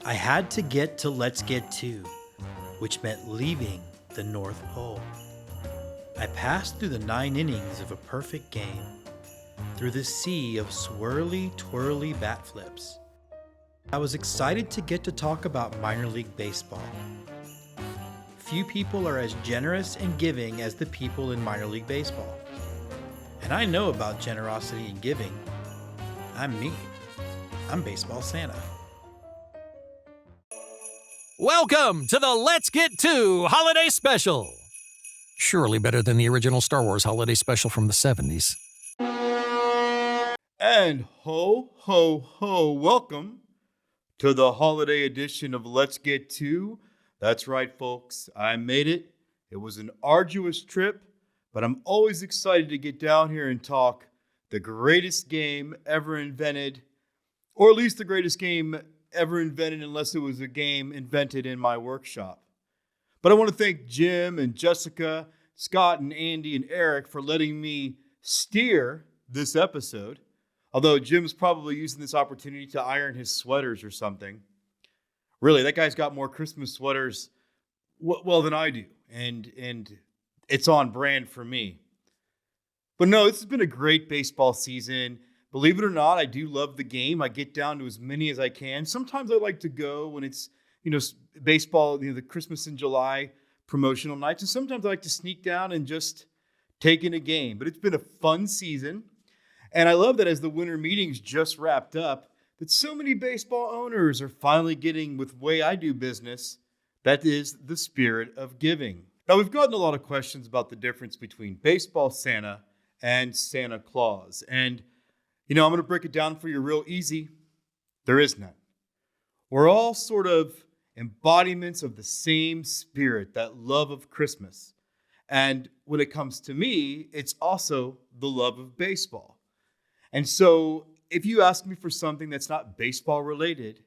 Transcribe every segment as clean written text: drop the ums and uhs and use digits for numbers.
I had to get to Let's Get To, which meant leaving the North Pole. I passed through the 9 innings of a perfect game, through the sea of swirly, twirly bat flips. I was excited to get to talk about minor league baseball. Few people are as generous and giving as the people in minor league baseball. And I know about generosity and giving. I'm me. I'm Baseball Santa. Welcome to the Let's Get To Holiday Special. Surely better than the original Star Wars Holiday Special from the 70s. And ho, ho, ho, welcome to the holiday edition of Let's Get To. That's right, folks. I made it. It was an arduous trip, but I'm always excited to get down here and talk the greatest game ever invented, or at least the greatest game ever invented unless it was a game invented in my workshop. But I want to thank Jim and Jessica, Scott and Andy and Eric for letting me steer this episode. Although Jim's probably using this opportunity to iron his sweaters or something. Really, that guy's got more Christmas sweaters than I do. And it's on brand for me. But no, this has been a great baseball season. Believe it or not, I do love the game. I get down to as many as I can. Sometimes I like to go when it's, baseball, the Christmas and July promotional nights. And sometimes I like to sneak down and just take in a game. But it's been a fun season. And I love that as the winter meetings just wrapped up, that so many baseball owners are finally getting with the way I do business. That is the spirit of giving. Now, we've gotten a lot of questions about the difference between baseball Santa and Santa Claus. And I'm going to break it down for you real easy. There is none. We're all sort of embodiments of the same spirit, that love of Christmas. And when it comes to me, it's also the love of baseball. And so if you ask me for something that's not baseball related,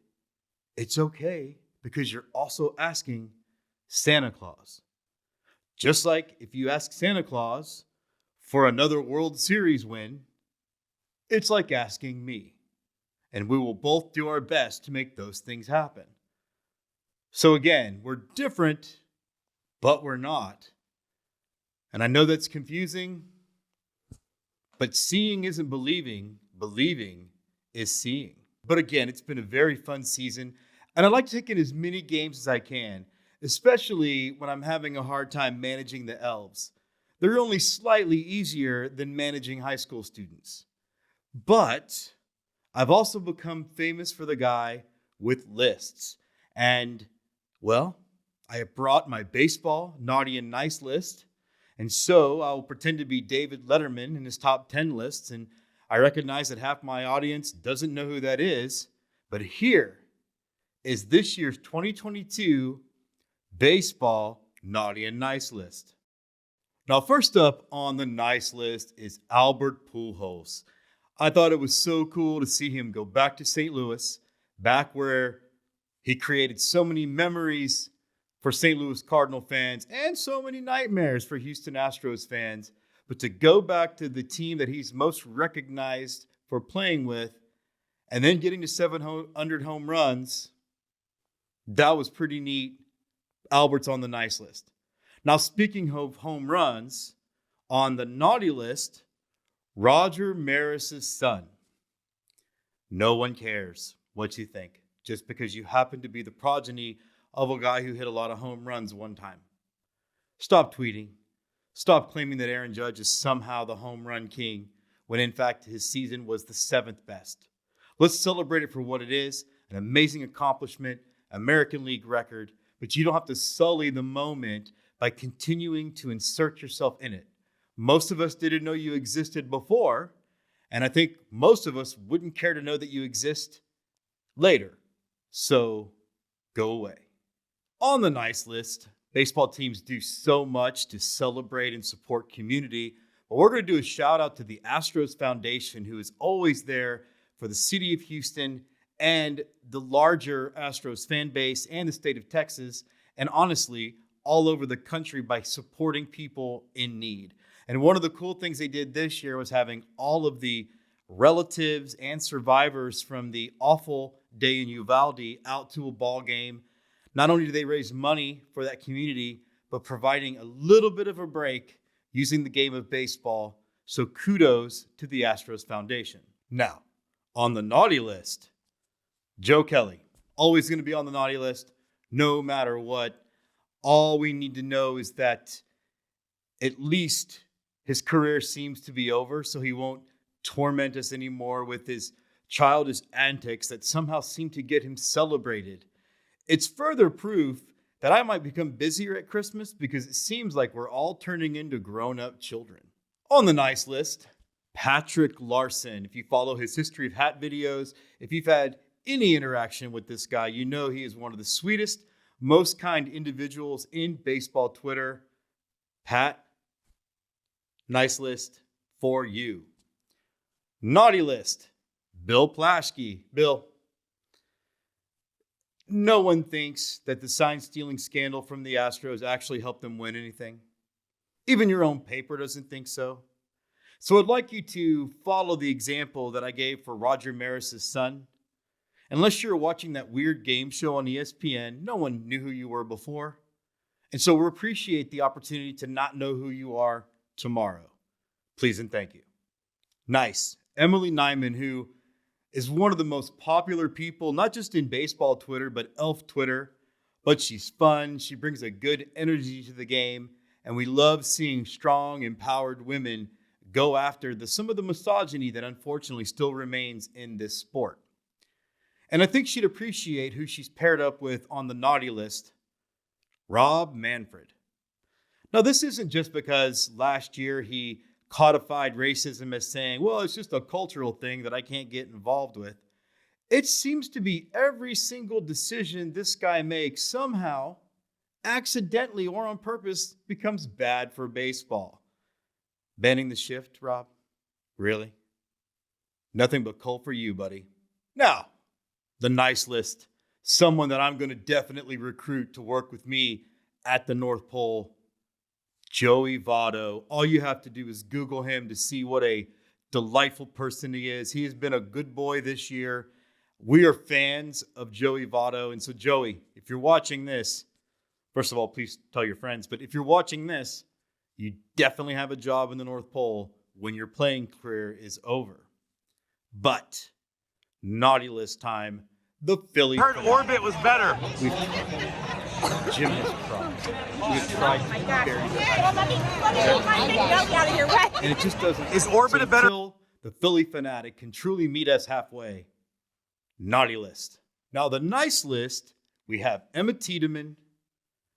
it's okay because you're also asking Santa Claus. Just like if you ask Santa Claus for another World Series win, it's like asking me, and we will both do our best to make those things happen. So again, we're different, but we're not. And I know that's confusing, but seeing isn't believing, believing is seeing. But again, it's been a very fun season, and I like to take in as many games as I can, especially when I'm having a hard time managing the elves. They're only slightly easier than managing high school students. But I've also become famous for the guy with lists. And, well, I have brought my baseball naughty and nice list. And so I'll pretend to be David Letterman in his top 10 lists. And I recognize that half my audience doesn't know who that is. But here is this year's 2022 baseball naughty and nice list. Now, first up on the nice list is Albert Pujols. I thought it was so cool to see him go back to St. Louis, back where he created so many memories for St. Louis Cardinal fans and so many nightmares for Houston Astros fans. But to go back to the team that he's most recognized for playing with and then getting to 700 home runs, that was pretty neat. Albert's on the nice list. Now, speaking of home runs, on the naughty list, Roger Maris's son. No one cares what you think, just because you happen to be the progeny of a guy who hit a lot of home runs one time. Stop tweeting. Stop claiming that Aaron Judge is somehow the home run king, when in fact his season was the 7th best. Let's celebrate it for what it is, an amazing accomplishment, American League record, but you don't have to sully the moment by continuing to insert yourself in it. Most of us didn't know you existed before, and I think most of us wouldn't care to know that you exist later. So go away. On the nice list, baseball teams do so much to celebrate and support community, but we're going to do a shout out to the Astros Foundation, who is always there for the city of Houston and the larger Astros fan base and the state of Texas, and honestly, all over the country by supporting people in need. And one of the cool things they did this year was having all of the relatives and survivors from the awful day in Uvalde out to a ball game. Not only do they raise money for that community, but providing a little bit of a break using the game of baseball. So kudos to the Astros Foundation. Now, on the naughty list, Joe Kelly. Always going to be on the naughty list, no matter what. All we need to know is that at least his career seems to be over, so he won't torment us anymore with his childish antics that somehow seem to get him celebrated. It's further proof that I might become busier at Christmas because it seems like we're all turning into grown-up children. On the nice list, Patrick Larson. If you follow his History of Hat videos, if you've had any interaction with this guy, you know he is one of the sweetest, most kind individuals in baseball Twitter. Pat, nice list for you. Naughty list, Bill Plaschke. Bill, no one thinks that the sign-stealing scandal from the Astros actually helped them win anything. Even your own paper doesn't think so. So I'd like you to follow the example that I gave for Roger Maris's son. Unless you're watching that weird game show on ESPN, no one knew who you were before. And so we appreciate the opportunity to not know who you are tomorrow. Please and thank you. Nice. Emily Nyman, who is one of the most popular people, not just in baseball Twitter, but Elf Twitter. But she's fun. She brings a good energy to the game. And we love seeing strong, empowered women go after some of the misogyny that unfortunately still remains in this sport. And I think she'd appreciate who she's paired up with on the naughty list, Rob Manfred. Now, this isn't just because last year he codified racism as saying, well, it's just a cultural thing that I can't get involved with. It seems to be every single decision this guy makes somehow, accidentally or on purpose, becomes bad for baseball. Bending the shift, Rob? Really? Nothing but coal for you, buddy. Now, the nice list. Someone that I'm going to definitely recruit to work with me at the North Pole, Joey Votto. All you have to do is Google him to see what a delightful person he is. He has been a good boy this year. We are fans of Joey Votto. And so, Joey, if you're watching this, first of all, please tell your friends. But if you're watching this, you definitely have a job in the North Pole when your playing career is over. But naughty list time. The Philly. Heard Orbit was better. We've tried. Jim has tried. We've tried to bury the and it just doesn't. Is Orbit a better? Until the Philly fanatic can truly meet us halfway. Naughty list. Now, the nice list, we have Emma Tiedemann,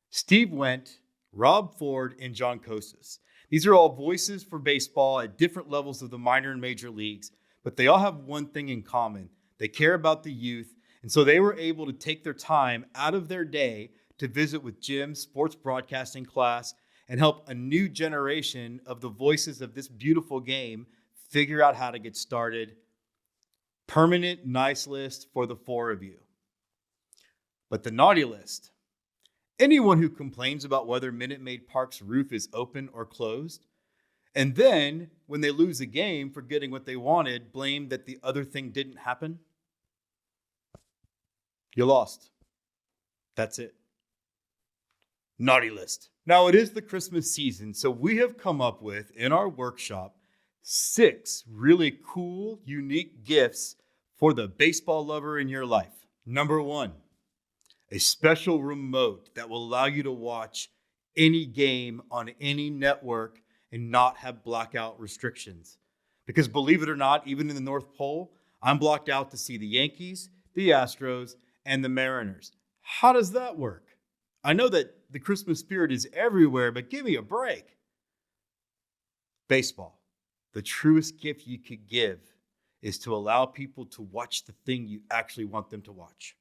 Steve Wendt, Rob Ford, and John Kocsis. These are all voices for baseball at different levels of the minor and major leagues, but they all have one thing in common. They care about the youth. And so they were able to take their time out of their day to visit with Jim's sports broadcasting class and help a new generation of the voices of this beautiful game figure out how to get started. Permanent nice list for the four of you. But the naughty list. Anyone who complains about whether Minute Maid Park's roof is open or closed, and then when they lose a game for getting what they wanted, blame that the other thing didn't happen. You lost. That's it. Naughty list. Now, it is the Christmas season, so we have come up with, in our workshop, 6 really cool, unique gifts for the baseball lover in your life. Number 1, a special remote that will allow you to watch any game on any network and not have blackout restrictions. Because believe it or not, even in the North Pole, I'm blocked out to see the Yankees, the Astros, and the Mariners. How does that work? I know that the Christmas spirit is everywhere, but give me a break. Baseball. The truest gift you could give is to allow people to watch the thing you actually want them to watch.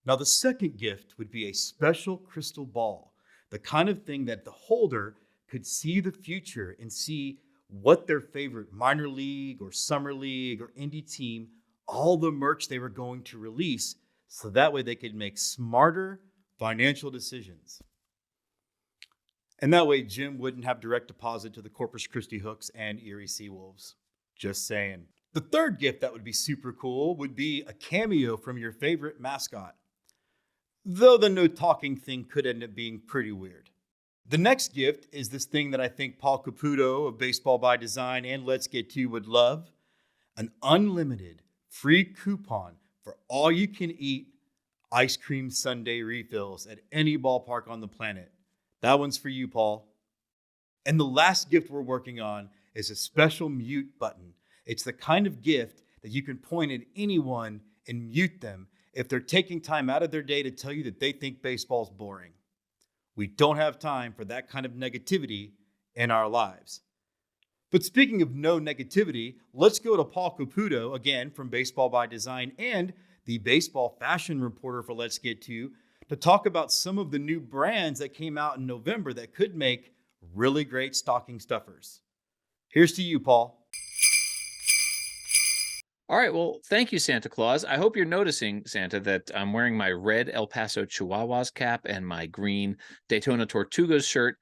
Now, the second gift would be a special crystal ball, the kind of thing that the holder could see the future and see what their favorite minor league or summer league or indie team, all the merch they were going to release, so that way they could make smarter financial decisions. And that way Jim wouldn't have direct deposit to the Corpus Christi Hooks and Erie Seawolves. Just saying. The third gift that would be super cool would be a cameo from your favorite mascot. Though the no talking thing could end up being pretty weird. The next gift is this thing that I think Paul Caputo of Baseball by Design and Let's Get To would love. An unlimited free coupon for all you can eat ice cream sundae refills at any ballpark on the planet. That one's for you, Paul. And the last gift we're working on is a special mute button. It's the kind of gift that you can point at anyone and mute them if they're taking time out of their day to tell you that they think baseball's boring. We don't have time for that kind of negativity in our lives. But speaking of no negativity, let's go to Paul Caputo, again from Baseball by Design and the baseball fashion reporter for Let's Get To talk about some of the new brands that came out in November that could make really great stocking stuffers. Here's to you, Paul. All right, well, thank you, Santa Claus. I hope you're noticing, Santa, that I'm wearing my red El Paso Chihuahuas cap and my green Daytona Tortugas shirt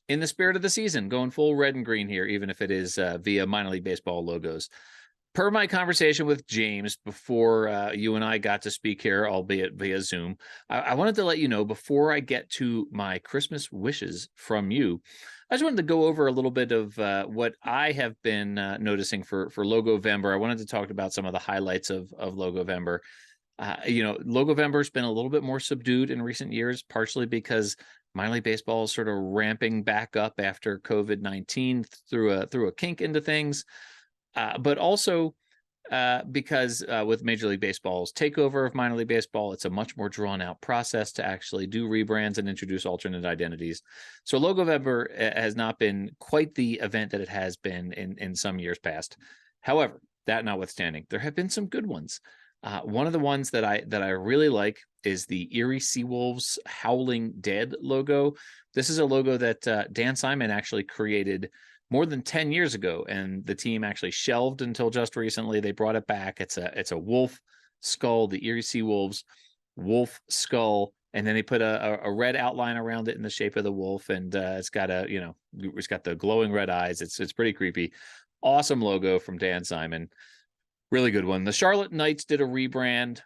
in the spirit of the season, going full red and green here, even if it is via minor league baseball logos. Per my conversation with James before you and I got to speak here, albeit via Zoom, I wanted to let you know before I get to my Christmas wishes from you, I just wanted to go over a little bit of what I have been noticing for Logo-Vember. I wanted to talk about some of the highlights of Logo-Vember. Logo-Vember has been a little bit more subdued in recent years, partially because minor league baseball is sort of ramping back up after COVID-19 through a kink into things. But also because with Major League Baseball's takeover of minor league baseball, it's a much more drawn out process to actually do rebrands and introduce alternate identities. So Logo-Vember has not been quite the event that it has been in some years past. However, that notwithstanding, there have been some good ones. One of the ones that I really like is the Erie Seawolves Howling Dead logo. This is a logo that Dan Simon actually created more than 10 years ago, and the team actually shelved until just recently. They brought it back. It's a wolf skull, the Erie Seawolves wolf skull, and then they put a red outline around it in the shape of the wolf, and it's got it's got the glowing red eyes. It's pretty creepy. Awesome logo from Dan Simon. Really good one. The Charlotte Knights did a rebrand.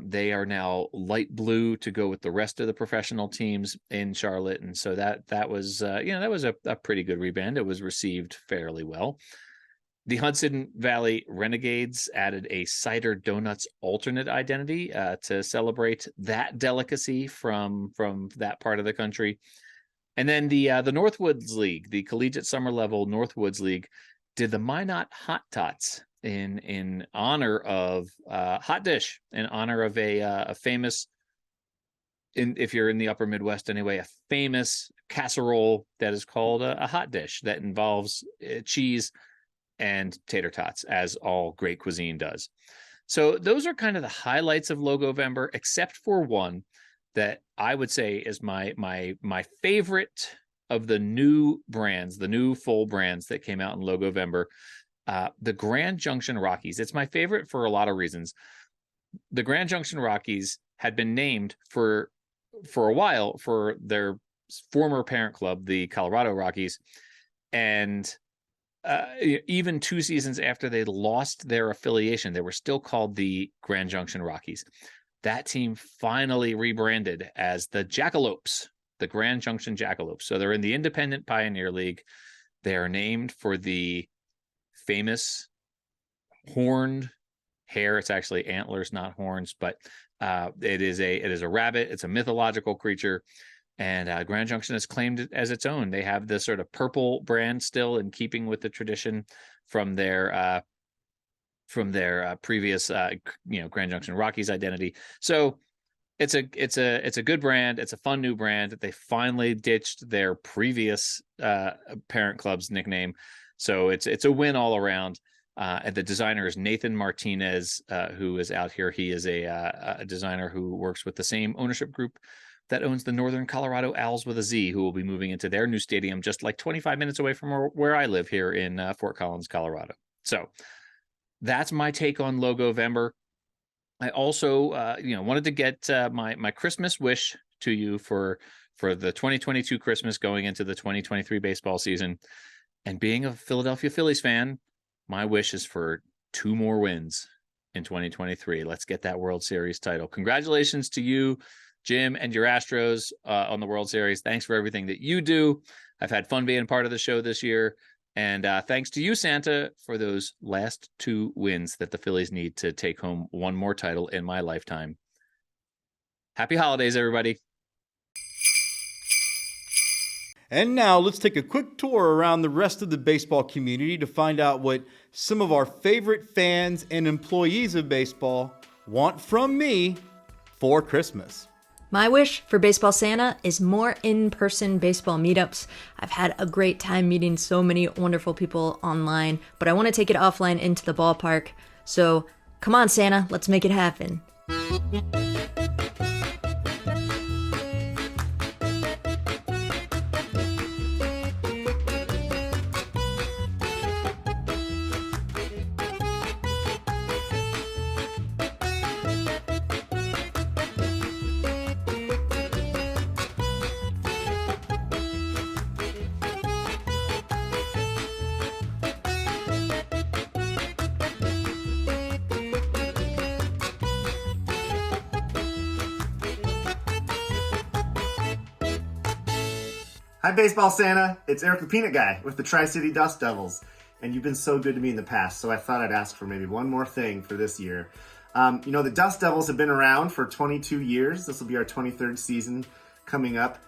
They are now light blue to go with the rest of the professional teams in Charlotte, and so that was a pretty good rebrand. It was received fairly well. The Hudson Valley Renegades added a cider donuts alternate identity to celebrate that delicacy from that part of the country. And then the Northwoods League, the collegiate summer level Northwoods League, did the Minot Hot Tots in honor of Hot Dish, in honor of a famous, if you're in the upper Midwest anyway, a famous casserole that is called a hot dish that involves cheese and tater tots, as all great cuisine does. So those are kind of the highlights of Logo-Vember, except for one that I would say is my favorite of the new brands, the new full brands that came out in Logo-Vember. The Grand Junction Rockies. It's my favorite for a lot of reasons. The Grand Junction Rockies had been named for a while for their former parent club, the Colorado Rockies, and even 2 seasons after they lost their affiliation, they were still called the Grand Junction Rockies. That team finally rebranded as the Jackalopes, the Grand Junction Jackalopes. So they're in the Independent Pioneer League. They are named for the famous horned hare. It's actually antlers, not horns, but it is a rabbit. It's a mythological creature, and Grand Junction has claimed it as its own. They have this sort of purple brand still in keeping with the tradition from their previous Grand Junction Rockies identity. So it's a good brand. It's a fun new brand. They finally ditched their previous parent club's nickname. So it's a win all around. And the designer is Nathan Martinez, who is out here. He is a designer who works with the same ownership group that owns the Northern Colorado Owls with a Z, who will be moving into their new stadium just like 25 minutes away from where I live here in Fort Collins, Colorado. So that's my take on Logo-Vember. I also wanted to get my Christmas wish to you for the 2022 Christmas going into the 2023 baseball season. And being a Philadelphia Phillies fan, my wish is for 2 more wins in 2023. Let's get that World Series title. Congratulations to you, Jim, and your Astros on the World Series. Thanks for everything that you do. I've had fun being part of the show this year. And thanks to you, Santa, for those last 2 wins that the Phillies need to take home one more title in my lifetime. Happy holidays, everybody. And now let's take a quick tour around the rest of the baseball community to find out what some of our favorite fans and employees of baseball want from me for Christmas. My wish for Baseball Santa is more in-person baseball meetups. I've had a great time meeting so many wonderful people online, but I want to take it offline into the ballpark. So come on, Santa, let's make it happen. Hi, Baseball Santa. It's Eric the Peanut Guy with the Tri-City Dust Devils. And you've been so good to me in the past, so I thought I'd ask for maybe one more thing for this year. The Dust Devils have been around for 22 years. This will be our 23rd season coming up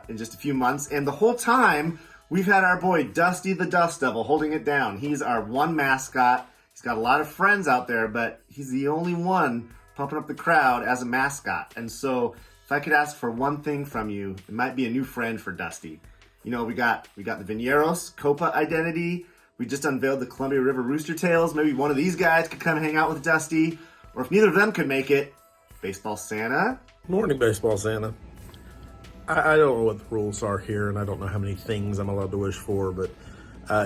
in just a few months. And the whole time, we've had our boy Dusty the Dust Devil holding it down. He's our one mascot. He's got a lot of friends out there, but he's the only one pumping up the crowd as a mascot. And so if I could ask for one thing from you, it might be a new friend for Dusty. We got the Vineros Copa identity. We just unveiled the Columbia River Rooster Tails. Maybe one of these guys could come hang out with Dusty. Or if neither of them could make it, Baseball Santa. Morning, Baseball Santa. I don't know what the rules are here, and I don't know how many things I'm allowed to wish for, but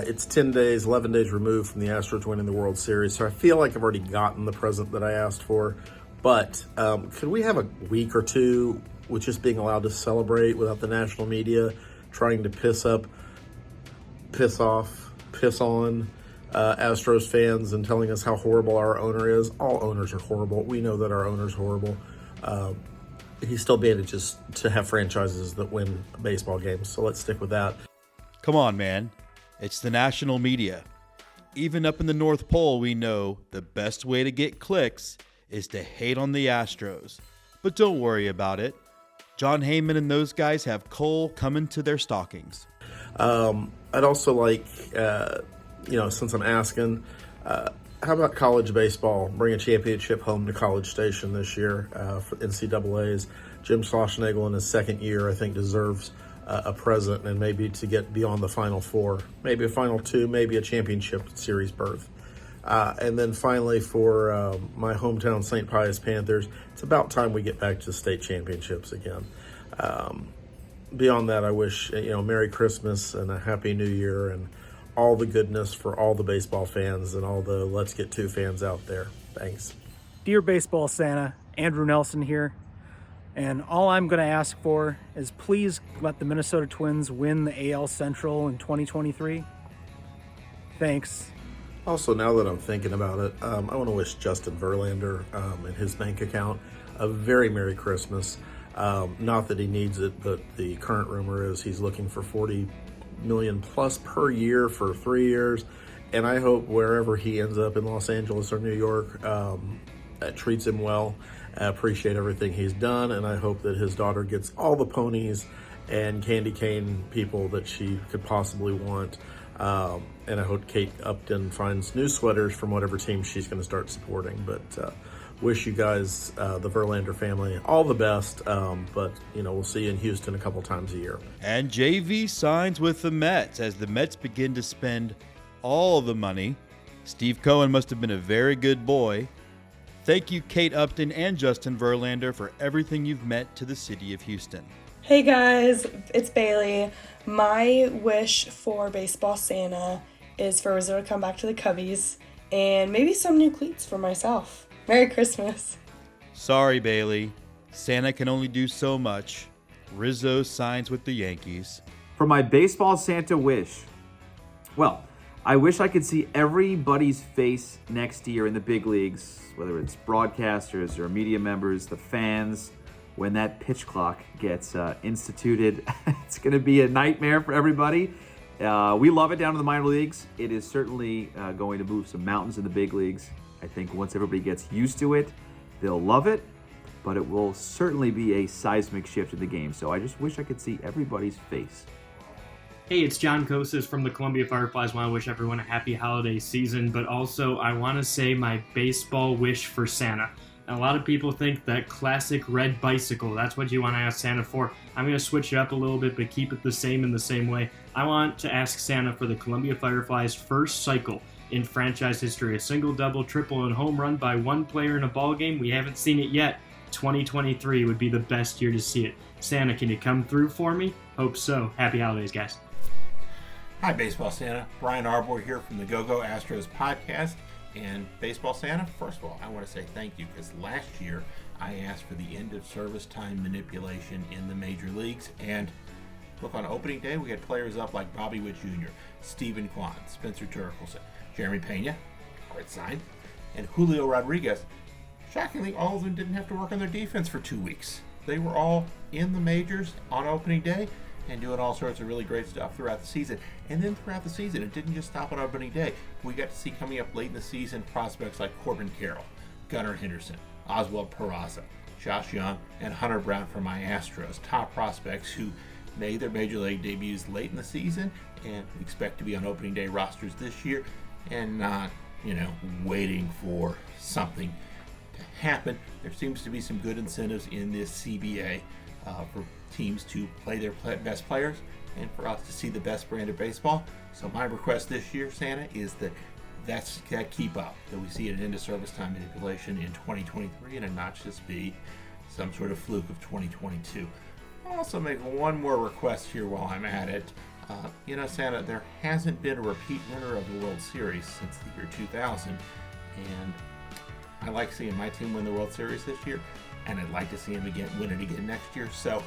it's 10 days, 11 days removed from the Astros winning the World Series, so I feel like I've already gotten the present that I asked for. But could we have a week or two with just being allowed to celebrate without the national media trying to piss off, piss on Astros fans and telling us how horrible our owner is? All owners are horrible. We know that our owner's horrible. He still manages to have franchises that win baseball games, so let's stick with that. Come on, man. It's the national media. Even up in the North Pole, we know the best way to get clicks is to hate on the Astros. But don't worry about it. John Heyman and those guys have coal coming to their stockings. I'd also like, since I'm asking, how about college baseball? Bring a championship home to College Station this year for NCAAs. Jim Schlossnagle in his second year, I think, deserves a present and maybe to get beyond the Final Four. Maybe a Final Two, maybe a championship series berth. And then finally for my hometown St. Pius Panthers, it's about time we get back to state championships again. Beyond that, I wish, Merry Christmas and a Happy New Year and all the goodness for all the baseball fans and all the Let's Get To fans out there. Thanks. Dear Baseball Santa, Andrew Nelson here. And all I'm going to ask for is please let the Minnesota Twins win the AL Central in 2023. Thanks. Also, now that I'm thinking about it, I want to wish Justin Verlander and his bank account a very Merry Christmas. Not that he needs it, but the current rumor is he's looking for $40 million plus per year for 3 years. And I hope wherever he ends up in Los Angeles or New York, treats him well. I appreciate everything he's done, and I hope that his daughter gets all the ponies and candy cane people that she could possibly want. And I hope Kate Upton finds new sweaters from whatever team she's going to start supporting. But wish you guys, the Verlander family, all the best. But, we'll see you in Houston a couple times a year. And JV signs with the Mets as the Mets begin to spend all the money. Steve Cohen must have been a very good boy. Thank you, Kate Upton and Justin Verlander, for everything you've meant to the city of Houston. Hey guys, it's Bailey. My wish for Baseball Santa is for Rizzo to come back to the Cubbies and maybe some new cleats for myself. Merry Christmas. Sorry, Bailey. Santa can only do so much. Rizzo signs with the Yankees. For my Baseball Santa wish, well, I wish I could see everybody's face next year in the big leagues, whether it's broadcasters or media members, the fans, when that pitch clock gets instituted. It's going to be a nightmare for everybody. We love it down in the minor leagues. It is certainly going to move some mountains in the big leagues. I think once everybody gets used to it, they'll love it, but it will certainly be a seismic shift in the game. So I just wish I could see everybody's face. Hey, it's John Kocsis from the Columbia Fireflies. I want to wish everyone a happy holiday season, but also I want to say my baseball wish for Santa. And a lot of people think that classic red bicycle, that's what you want to ask Santa for. I'm going to switch it up a little bit, but keep it the same in the same way. I want to ask Santa for the Columbia Fireflies' first cycle in franchise history. A single, double, triple, and home run by one player in a ball game. We haven't seen it yet. 2023 would be the best year to see it. Santa, can you come through for me? Hope so. Happy holidays, guys. Hi, Baseball Santa. Brian Arbor here from the Go-Go Astros podcast. And Baseball Santa, first of all, I want to say thank you, because last year I asked for the end of service time manipulation in the major leagues. And look, on opening day, we had players up like Bobby Witt Jr., Stephen Kwan, Spencer Turkelson, Jeremy Pena, great sign, and Julio Rodriguez. Shockingly, all of them didn't have to work on their defense for 2 weeks. They were all in the majors on opening day and doing all sorts of really great stuff throughout the season. And then throughout the season, it didn't just stop on opening day. We got to see coming up late in the season prospects like Corbin Carroll, Gunnar Henderson, Oswald Peraza, Josh Young, and Hunter Brown for my Astros. Top prospects who made their major league debuts late in the season, and we expect to be on opening day rosters this year and not, waiting for something to happen. There seems to be some good incentives in this CBA for teams to play their best players and for us to see the best brand of baseball. So my request this year, Santa, is that keep up, that we see an end of service time manipulation in 2023 and it not just be some sort of fluke of 2022. I'll also make one more request here while I'm at it. Santa, there hasn't been a repeat winner of the World Series since the year 2000, and I like seeing my team win the World Series this year, and I'd like to see them win it again next year. So,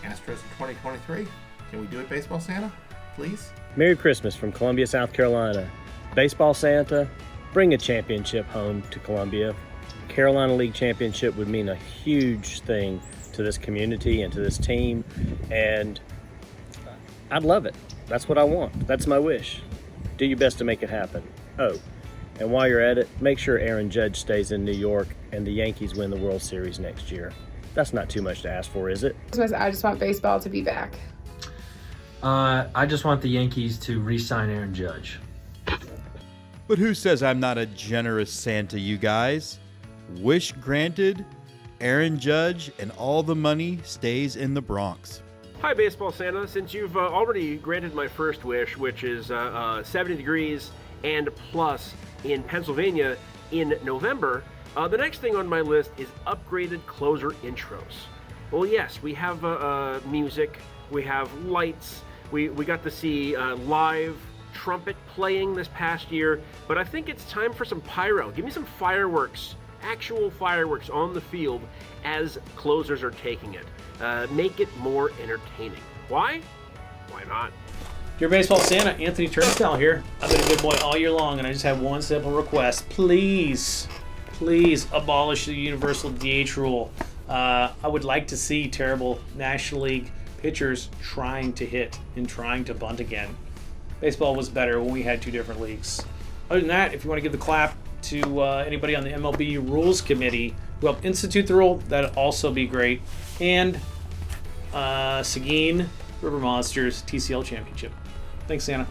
Astros in 2023, can we do it, Baseball Santa? Please? Merry Christmas from Columbia, South Carolina. Baseball Santa, bring a championship home to Columbia. Carolina League Championship would mean a huge thing to this community and to this team, and I'd love it. That's what I want. That's my wish. Do your best to make it happen. Oh, and while you're at it, make sure Aaron Judge stays in New York and the Yankees win the World Series next year. That's not too much to ask for, is it? I just want baseball to be back. I just want the Yankees to re-sign Aaron Judge. But who says I'm not a generous Santa, you guys? Wish granted, Aaron Judge and all the money stays in the Bronx. Hi, Baseball Santa. Since you've already granted my first wish, which is 70 degrees and plus in Pennsylvania in November, the next thing on my list is upgraded closer intros. Well, yes, we have music, we have lights, we got to see live trumpet playing this past year, but I think it's time for some pyro. Give me some fireworks, actual fireworks on the field as closers are taking it. Make it more entertaining. Why? Why not? Dear Baseball Santa, Anthony Turnstile here. I've been a good boy all year long, and I just have one simple request. Please abolish the universal DH rule. I would like to see terrible National League pitchers trying to hit and trying to bunt again. Baseball was better when we had two different leagues. Other than that, if you want to give the clap to anybody on the MLB Rules Committee who helped institute the rule, that'd also be great. And Seguin River Monsters TCL Championship. Thanks, Santa.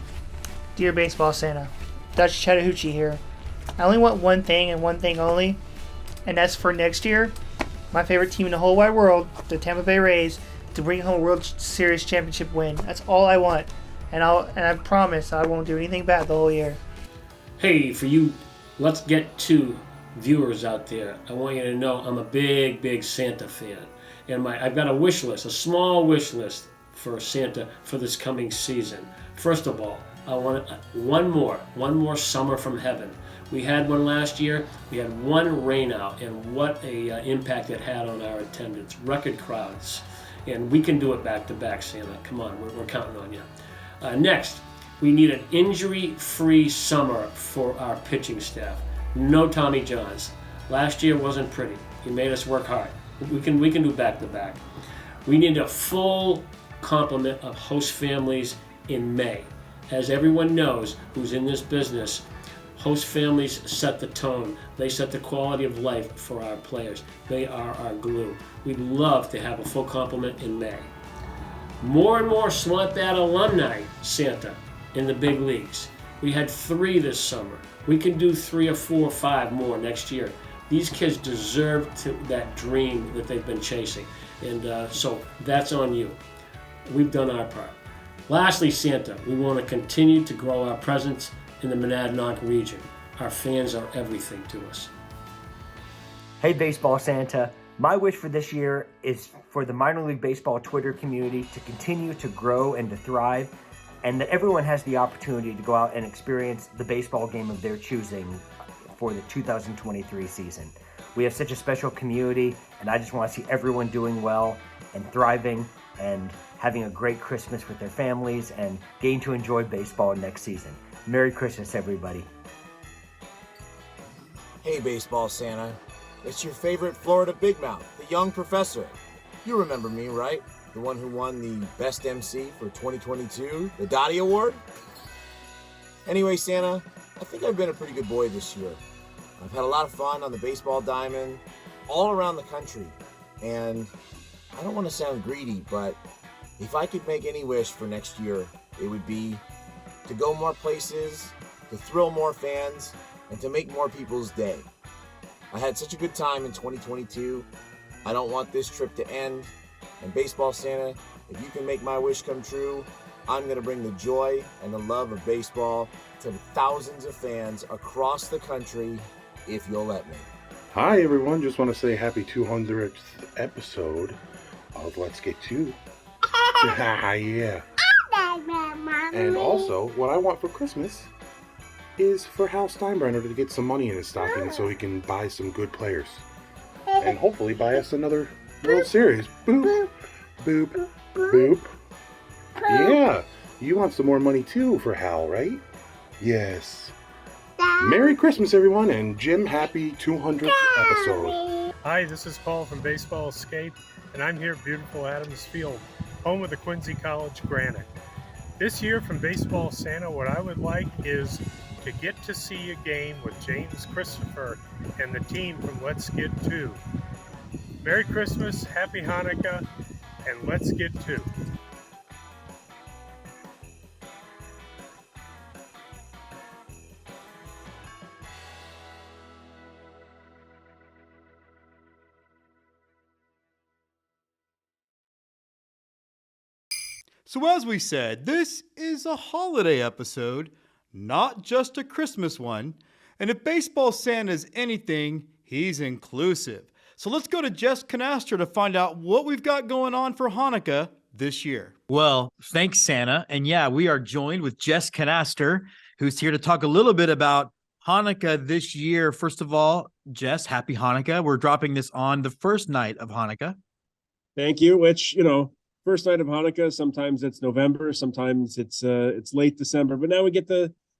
Dear Baseball Santa, Dutch Chattahoochee here. I only want one thing and one thing only, and that's for next year, my favorite team in the whole wide world, the Tampa Bay Rays, to bring home a World Series championship win. That's all I want, and I promise I won't do anything bad the whole year. Hey, for you Let's Get To viewers out there, I want you to know I'm a big Santa fan. And I've got a wish list, a small wish list for Santa for this coming season. First of all, I want one more summer from heaven. We had one last year. We had one rain out, and what a impact it had on our attendance. Record crowds. And we can do it back to back, Santa. Come on, we're counting on you. Next, We need an injury-free summer for our pitching staff. No Tommy Johns. Last year wasn't pretty. He made us work hard. We can do back-to-back. We need a full complement of host families in May. As everyone knows who's in this business, host families set the tone. They set the quality of life for our players. They are our glue. We'd love to have a full complement in May. More and more Swamp Bat alumni Santa in the big leagues. We had 3 this summer. We can do 3 or 4 or 5 more next year. These kids deserve that dream that they've been chasing. And so that's on you. We've done our part. Lastly, Santa, we want to continue to grow our presence in the Monadnock region. Our fans are everything to us. Hey, Baseball Santa. My wish for this year is for the minor league baseball Twitter community to continue to grow and to thrive, and that everyone has the opportunity to go out and experience the baseball game of their choosing for the 2023 season. We have such a special community, and I just want to see everyone doing well and thriving and having a great Christmas with their families and getting to enjoy baseball next season. Merry Christmas, everybody. Hey, Baseball Santa. It's your favorite Florida Big Mouth, the young professor. You remember me, right? The one who won the Best MC for 2022, the Dottie Award? Anyway, Santa, I think I've been a pretty good boy this year. I've had a lot of fun on the baseball diamond, all around the country. And I don't want to sound greedy, but if I could make any wish for next year, it would be to go more places, to thrill more fans, and to make more people's day. I had such a good time in 2022. I don't want this trip to end. And Baseball Santa, if you can make my wish come true, I'm going to bring the joy and the love of baseball to thousands of fans across the country, if you'll let me. Hi, everyone. Just want to say happy 200th episode of Let's Get To. Yeah. And also, what I want for Christmas is for Hal Steinbrenner to get some money in his stocking so he can buy some good players. And hopefully buy us another World Series. Boop, boop, boop. Yeah, you want some more money too for Hal, right? Yes. Merry Christmas, everyone, and Jim, happy 200th episode. Hi, this is Paul from Baseball Escape, and I'm here at beautiful Adams Field, home of the Quincy College Granite. This year from Baseball Santa, what I would like is to get to see a game with James Christopher and the team from Let's Get To. Merry Christmas, Happy Hanukkah, and Let's Get To. So as we said, this is a holiday episode, not just a Christmas one. And if Baseball Santa is anything, he's inclusive. So let's go to JESS KNASTER to find out what we've got going on for Hanukkah this year. Well, thanks, Santa. And yeah, we are joined with JESS KNASTER, who's here to talk a little bit about Hanukkah this year. First of all, Jess, happy Hanukkah. We're dropping this on the first night of Hanukkah. Thank you. Which, first night of Hanukkah, sometimes it's November, sometimes it's late December, but now we get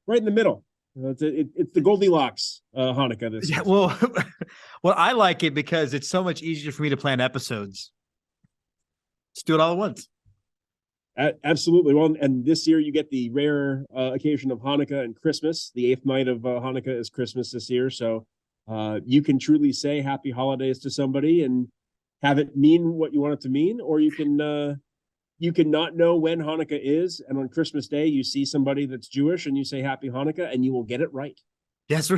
right in the middle. It's the Goldilocks Hanukkah this year. Well, I like it because it's so much easier for me to plan episodes. Let's do it all at once. Absolutely. Well, and this year you get the rare occasion of Hanukkah and Christmas. The 8th night of Hanukkah is Christmas this year, so you can truly say happy holidays to somebody and have it mean what you want it to mean, or you can not know when Hanukkah is, and on Christmas Day you see somebody that's Jewish and you say happy Hanukkah and you will get it right. Yes,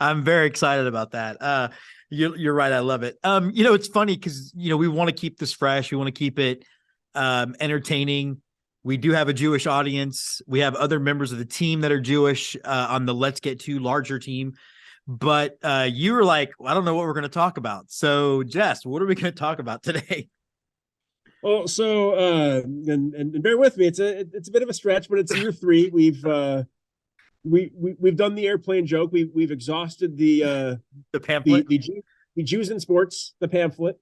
I'm very excited about that. You're right. I love it. It's funny because we want to keep this fresh. We want to keep it entertaining. We do have a Jewish audience. We have other members of the team that are Jewish on the Let's Get To larger team. But you were like, I don't know what we're going to talk about. So, Jess, what are we going to talk about today? Well, so and bear with me. It's a bit of a stretch, but it's year 3. We've done the airplane joke. We've exhausted the pamphlet, the Jews in sports, the pamphlet,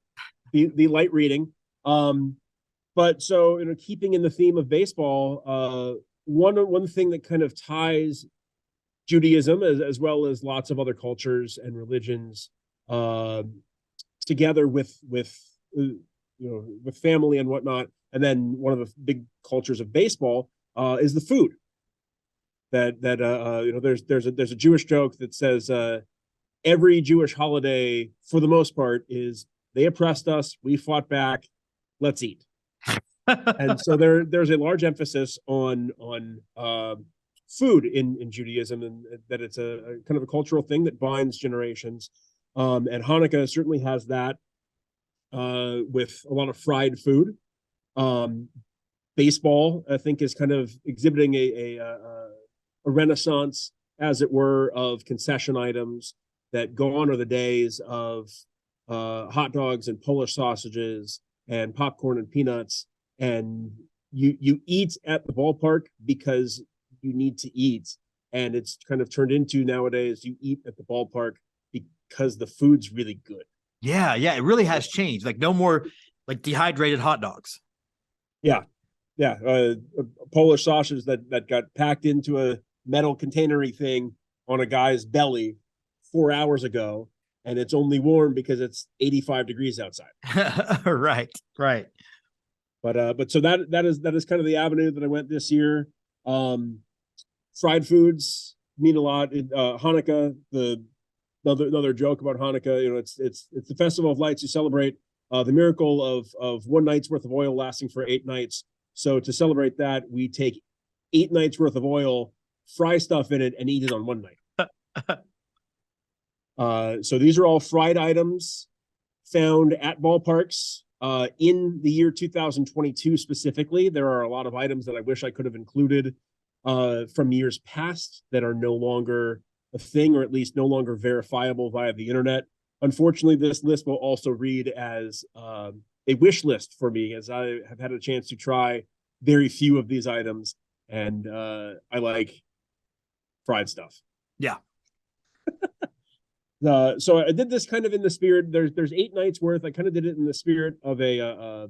the light reading. But so keeping in the theme of baseball, one thing that kind of ties Judaism as well as lots of other cultures and religions together with with family and whatnot. And then one of the big cultures of baseball is the food. There's a Jewish joke that says every Jewish holiday, for the most part, is they oppressed us, we fought back, let's eat. And so there's a large emphasis on food in Judaism, and that it's a kind of a cultural thing that binds generations. And Hanukkah certainly has that with a lot of fried food. Baseball, I think, is kind of exhibiting a renaissance, as it were, of concession items. That gone are the days of hot dogs and Polish sausages and popcorn and peanuts. And you eat at the ballpark because you need to eat. And it's kind of turned into nowadays you eat at the ballpark because the food's really good. Yeah, it really has changed. Like no more like dehydrated hot dogs. Yeah. Polish sausage that got packed into a metal containery thing on a guy's belly 4 hours ago, and it's only warm because it's 85 degrees outside. Right. But so that is kind of the avenue that I went this year. Fried foods mean a lot. Hanukkah, another joke about Hanukkah, it's the festival of lights. You celebrate the miracle of one night's worth of oil lasting for 8 nights. So to celebrate that, we take 8 nights worth of oil, fry stuff in it, and eat it on one night. So these are all fried items found at ballparks. In the year 2022 specifically, there are a lot of items that I wish I could have included from years past that are no longer a thing, or at least no longer verifiable via the internet. Unfortunately, this list will also read as a wish list for me, as I have had a chance to try very few of these items, and I like fried stuff. Yeah. So I did this kind of in the spirit. There's 8 nights worth. I kind of did it in the spirit of to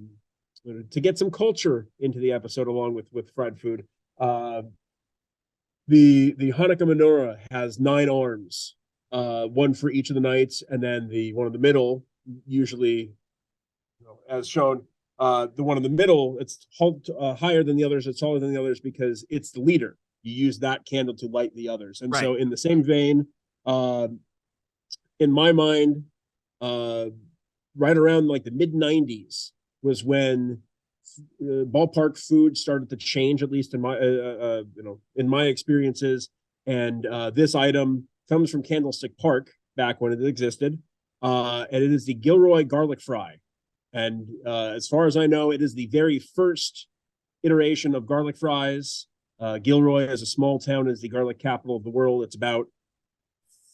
get some culture into the episode along with fried food. The Hanukkah menorah has 9 arms, one for each of the nights, and then the one in the middle, usually, as shown, the one in the middle, it's higher than the others, it's taller than the others because it's the leader. You use that candle to light the others. And so in the same vein, in my mind, right around like the mid-90s was when ballpark food started to change, at least in my in my experiences. And this item comes from Candlestick Park back when it existed, and it is the Gilroy garlic fry. And as far as I know, it is the very first iteration of garlic fries. Gilroy, as a small town, is the garlic capital of the world. It's about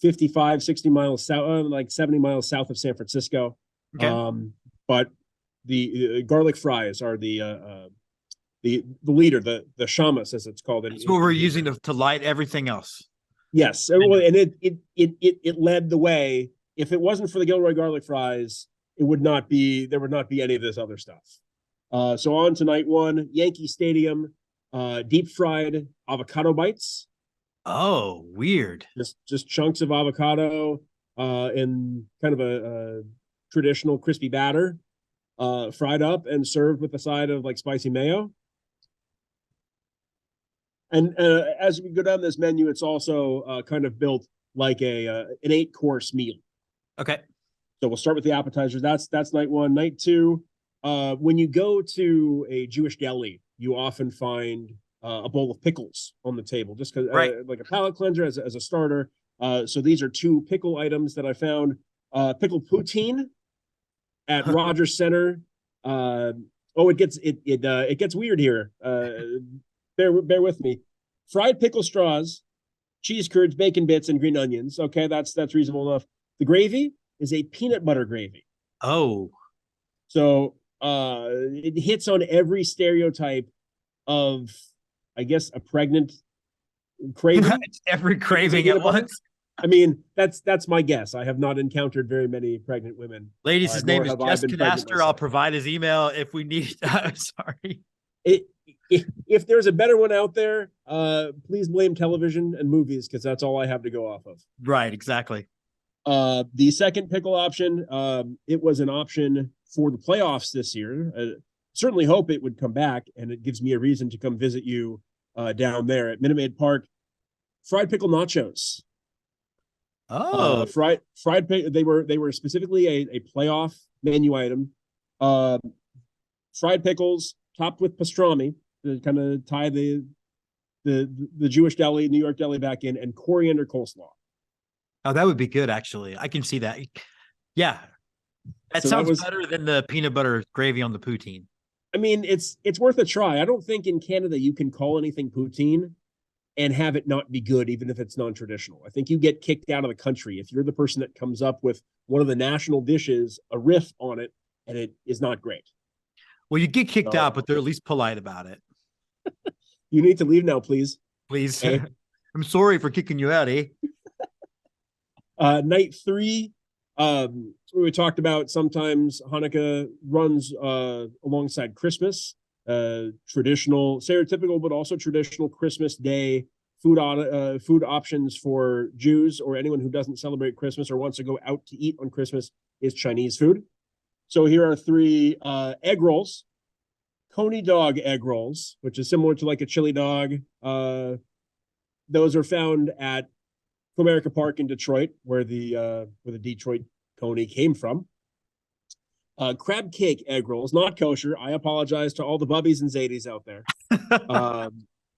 55, 60 miles south, like 70 miles south of San Francisco. Okay. But the garlic fries are the leader, the shamas, as it's called. It's what we're using to light everything else. Yes, and it led the way. If it wasn't for the Gilroy garlic fries, there would not be any of this other stuff. So on to night one, Yankee Stadium, deep fried avocado bites. Oh, weird. Just chunks of avocado in kind of a traditional crispy batter, fried up and served with a side of like spicy mayo. And as we go down this menu, it's also kind of built like an 8-course meal. Okay. So we'll start with the appetizers. That's night one. Night two, when you go to a Jewish deli, you often find a bowl of pickles on the table, just because like a palate cleanser as a starter. So these are 2 pickle items that I found. Pickle poutine at Rogers Center. It gets weird here. Bear with me. Fried pickle straws, cheese curds, bacon bits, and green onions. Okay, that's reasonable enough. The gravy is a peanut butter gravy. Oh. So it hits on every stereotype of, I guess, a pregnant craving. Every craving at once. I mean, that's my guess. I have not encountered very many pregnant women. Ladies, his name is JESS KNASTER. I'll provide his email if we need. Sorry. if there's a better one out there, please blame television and movies, because that's all I have to go off of. Right, exactly. The second pickle option, it was an option for the playoffs this year. Certainly hope it would come back, and it gives me a reason to come visit you down there at Minute Maid Park. Fried pickle nachos. Fried pickle. They were specifically a playoff menu item. Fried pickles topped with pastrami to kind of tie the Jewish deli, New York deli back in, and coriander coleslaw. Oh, that would be good, actually. I can see that. Yeah. That sounds better than the peanut butter gravy on the poutine. I mean, it's worth a try. I don't think in Canada you can call anything poutine and have it not be good, even if it's non-traditional. I think you get kicked out of the country if you're the person that comes up with one of the national dishes, a riff on it, and it is not great. Well, you get kicked out, but they're at least polite about it. You need to leave now, please. Please. Okay. I'm sorry for kicking you out, eh? Night 3, we talked about sometimes Hanukkah runs alongside Christmas. Traditional, stereotypical, but also traditional Christmas Day food options for Jews or anyone who doesn't celebrate Christmas or wants to go out to eat on Christmas is Chinese food. So here are 3 egg rolls. Coney dog egg rolls, which is similar to like a chili dog. Those are found at Comerica Park in Detroit, where the Detroit Coney came from. Crab cake egg rolls, not kosher. I apologize to all the bubbies and zadies out there.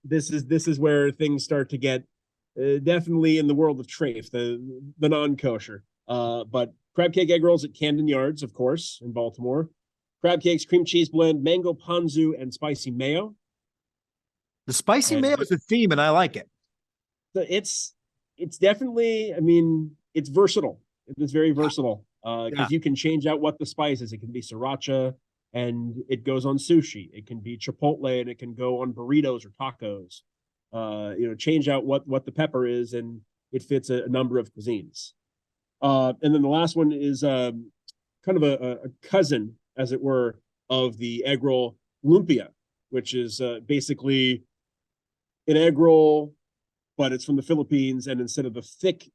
This is where things start to get definitely in the world of trafe, the non-kosher. But crab cake egg rolls at Camden Yards, of course, in Baltimore. Crab cakes, cream cheese blend, mango ponzu, and spicy mayo. The spicy mayo is a theme, and I like it. It's definitely, I mean, it's versatile. It's very versatile because you can change out what the spice is. It can be sriracha, and it goes on sushi. It can be chipotle, and it can go on burritos or tacos. Change out what the pepper is, and it fits a number of cuisines. And then the last one is kind of a cousin, as it were, of the egg roll lumpia, which is basically an egg roll, but it's from the Philippines, and instead of the thick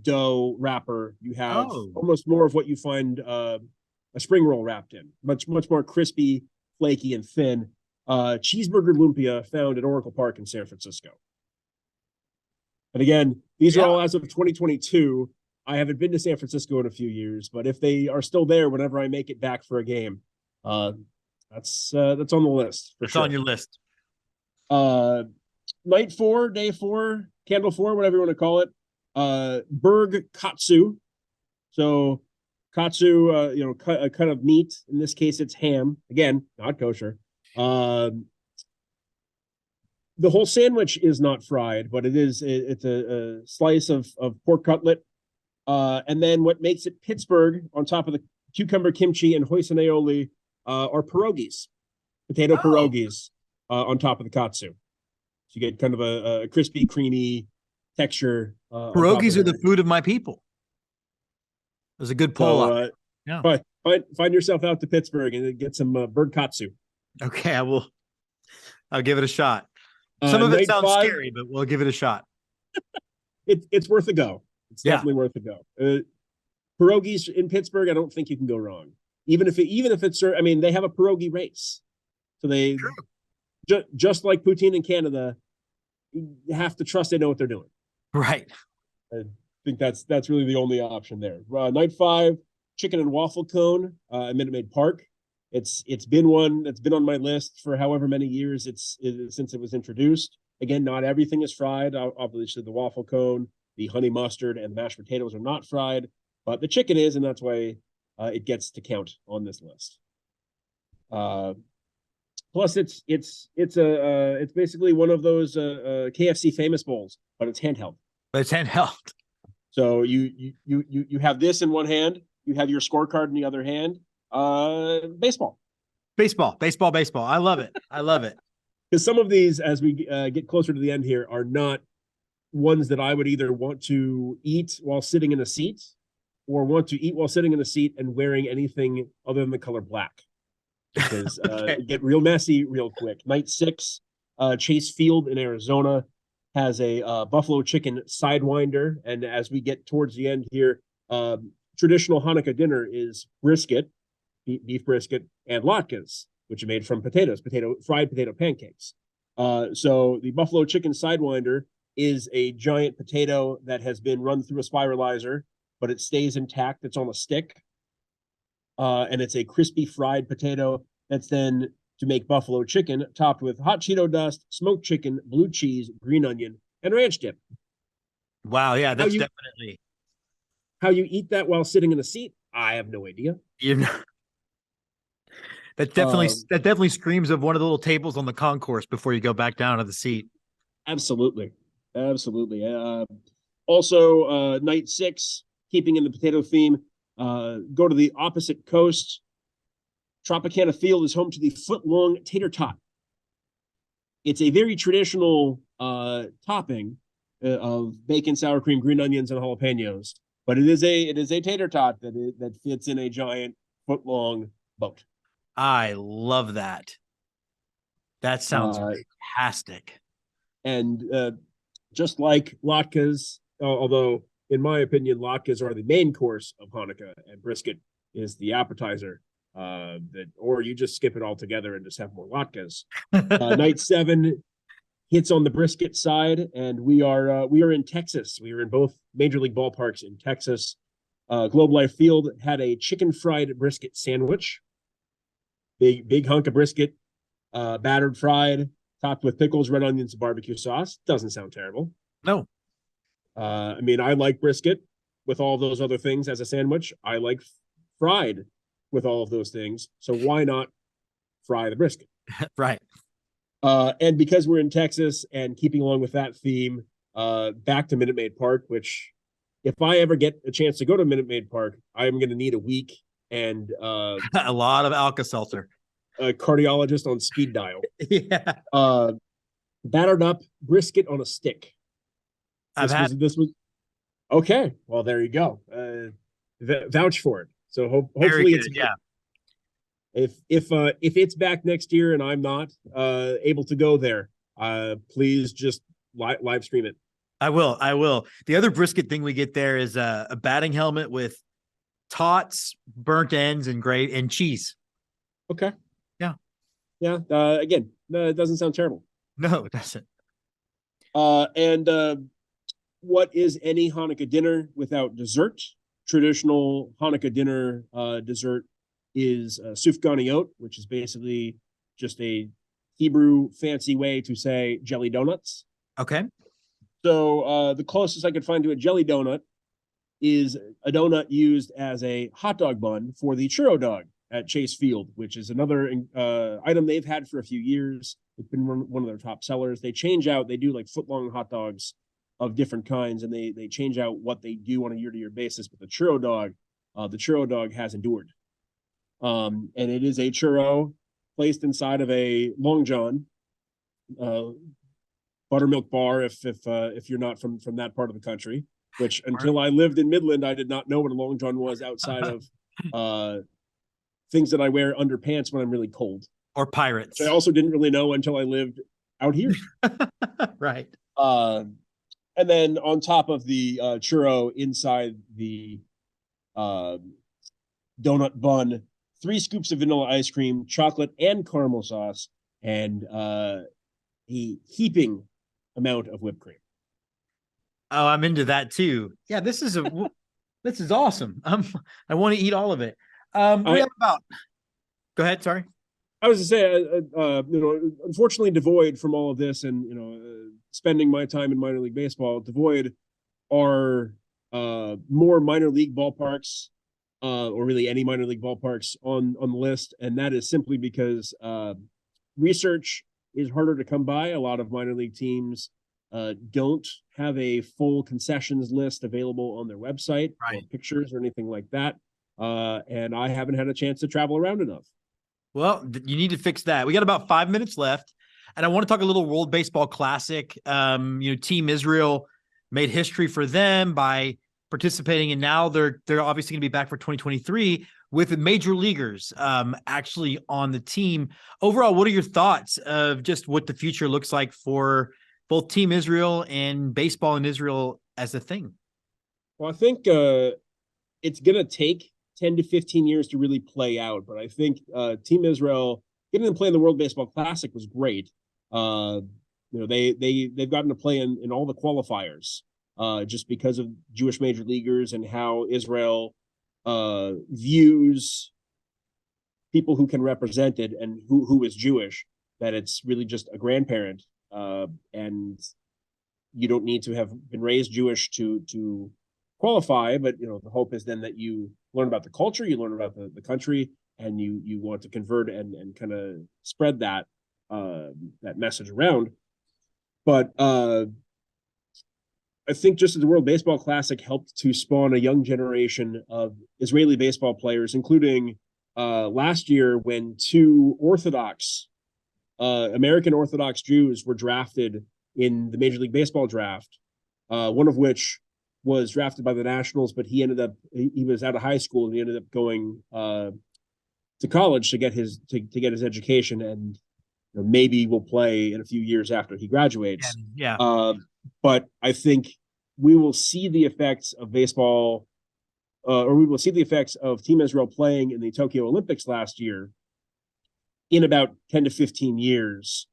dough wrapper, you have almost more of what you find a spring roll wrapped in, much more crispy, flaky, and thin. Cheeseburger lumpia found at Oracle Park in San Francisco. And again, these are all as of 2022. I haven't been to San Francisco in a few years, but if they are still there whenever I make it back for a game, that's on the list. It's on your list. Night 4, day 4, candle 4, whatever you want to call it. Berg katsu. So katsu, a cut of meat. In this case, it's ham. Again, not kosher. The whole sandwich is not fried, but it's a slice of pork cutlet. And then what makes it Pittsburgh on top of the cucumber kimchi and hoisin aioli are pierogies, potato pierogies on top of the katsu. So you get kind of a crispy, creamy texture. Pierogies are the food of my people. There's a good poll. But find yourself out to Pittsburgh and get some bird katsu. Okay, I'll give it a shot. Some of it sounds scary, but we'll give it a shot. It's worth a go. It's definitely worth a go. Pierogies in Pittsburgh, I don't think you can go wrong. Even if it's, I mean, they have a pierogi race, so they just like poutine in Canada, you have to trust they know what they're doing. Right. I think that's really the only option there. Night 5, chicken and waffle cone at Minute Maid Park. It's been one that's been on my list for however many years since it was introduced. Again, not everything is fried. Obviously, the waffle cone, the honey mustard, and the mashed potatoes are not fried, but the chicken is, and that's why it gets to count on this list. Plus, it's basically one of those KFC famous bowls, but it's handheld. But it's handheld. So you have this in one hand, you have your scorecard in the other hand. Baseball. I love it. Because some of these, as we get closer to the end here, are not ones that I would either want to eat while sitting in a seat or want to eat while sitting in a seat and wearing anything other than the color black. because it get real messy real quick. Night 6, Chase Field in Arizona has a buffalo chicken sidewinder, and as we get towards the end here, traditional Hanukkah dinner is brisket, beef brisket, and latkes, which are made from fried potato pancakes. So the buffalo chicken sidewinder is a giant potato that has been run through a spiralizer, but it stays intact. It's on a stick. And it's a crispy fried potato that's then to make buffalo chicken, topped with hot Cheeto dust, smoked chicken, blue cheese, green onion, and ranch dip. Wow, yeah, that's definitely how you eat that while sitting in a seat. I have no idea. That definitely screams of one of the little tables on the concourse before you go back down to the seat. Absolutely. Also, night 6, keeping in the potato theme, go to the opposite coast. Tropicana Field is home to the foot-long tater tot. It's a very traditional topping of bacon, sour cream, green onions, and jalapenos, but it is a tater tot that fits in a giant foot-long boat. I love that. That sounds fantastic. And just like latkes, although in my opinion, latkes are the main course of Hanukkah, and brisket is the appetizer. Or you just skip it all together and just have more latkes. Night 7 hits on the brisket side, and we are in Texas. We are in both major league ballparks in Texas. Globe Life Field had a chicken fried brisket sandwich, big hunk of brisket, battered fried, topped with pickles, red onions, and barbecue sauce. Doesn't sound terrible. No. I mean, I like brisket with all those other things as a sandwich. I like fried with all of those things. So why not fry the brisket? Right. And because we're in Texas and keeping along with that theme, back to Minute Maid Park, which if I ever get a chance to go to Minute Maid Park, I'm going to need a week and a lot of Alka-Seltzer. A cardiologist on speed dial. Yeah. Battered up brisket on a stick. This was okay. Well, there you go. Vouch for it. So hopefully it's yeah. If it's back next year and I'm not able to go there, please just live stream it. I will. The other brisket thing we get there is a batting helmet with tots, burnt ends, and cheese. Okay. Yeah. Again, it doesn't sound terrible. No, it doesn't. And what is any Hanukkah dinner without dessert? Traditional Hanukkah dinner dessert is sufganiyot, which is basically just a Hebrew fancy way to say jelly donuts. Okay. So the closest I could find to a jelly donut is a donut used as a hot dog bun for the churro dog at Chase Field, which is another item they've had for a few years. It's been one of their top sellers. They change out, they do like foot-long hot dogs of different kinds, and they change out what they do on a year-to-year basis. But the churro dog has endured. And it is a churro placed inside of a Long John, buttermilk bar if you're not from that part of the country, which until I lived in Midland, I did not know what a Long John was outside of things that I wear under pants when I'm really cold. Or pirates. Which I also didn't really know until I lived out here. Right. And then on top of the churro inside the donut bun, 3 scoops of vanilla ice cream, chocolate, and caramel sauce, and a heaping amount of whipped cream. Oh, I'm into that too. Yeah, this is awesome. I want to eat all of it. We have about. Go ahead. Sorry. I was to say, unfortunately, devoid from all of this, and spending my time in minor league baseball, devoid are more minor league ballparks, or really any minor league ballparks on the list, and that is simply because research is harder to come by. A lot of minor league teams don't have a full concessions list available on their website, or pictures or anything like that, and I haven't had a chance to travel around enough. Well, you need to fix that. We got about 5 minutes left, and I want to talk a little World Baseball Classic. Team Israel made history for them by participating, and now they're obviously going to be back for 2023. with major leaguers actually on the team. Overall, what are your thoughts of just what the future looks like for both Team Israel and baseball in Israel as a thing? Well, I think it's going to take 10 to 15 years to really play out. But I think Team Israel, getting them to play in the World Baseball Classic was great. They've gotten to play in all the qualifiers just because of Jewish major leaguers and how Israel views people who can represent it and who is Jewish, that it's really just a grandparent. And you don't need to have been raised Jewish to qualify, but the hope is then that you learn about the culture, you learn about the country, and you want to convert and kind of spread that message around. But I think just as the World Baseball Classic helped to spawn a young generation of Israeli baseball players, including last year when two American Orthodox Jews were drafted in the Major League Baseball draft, one of which was drafted by the Nationals, but he was out of high school and he ended up going to college to get his education, and maybe will play in a few years after he graduates. Yeah. But I think we will see the effects of baseball, or we will see the effects of Team Israel playing in the Tokyo Olympics last year in about 10 to 15 years,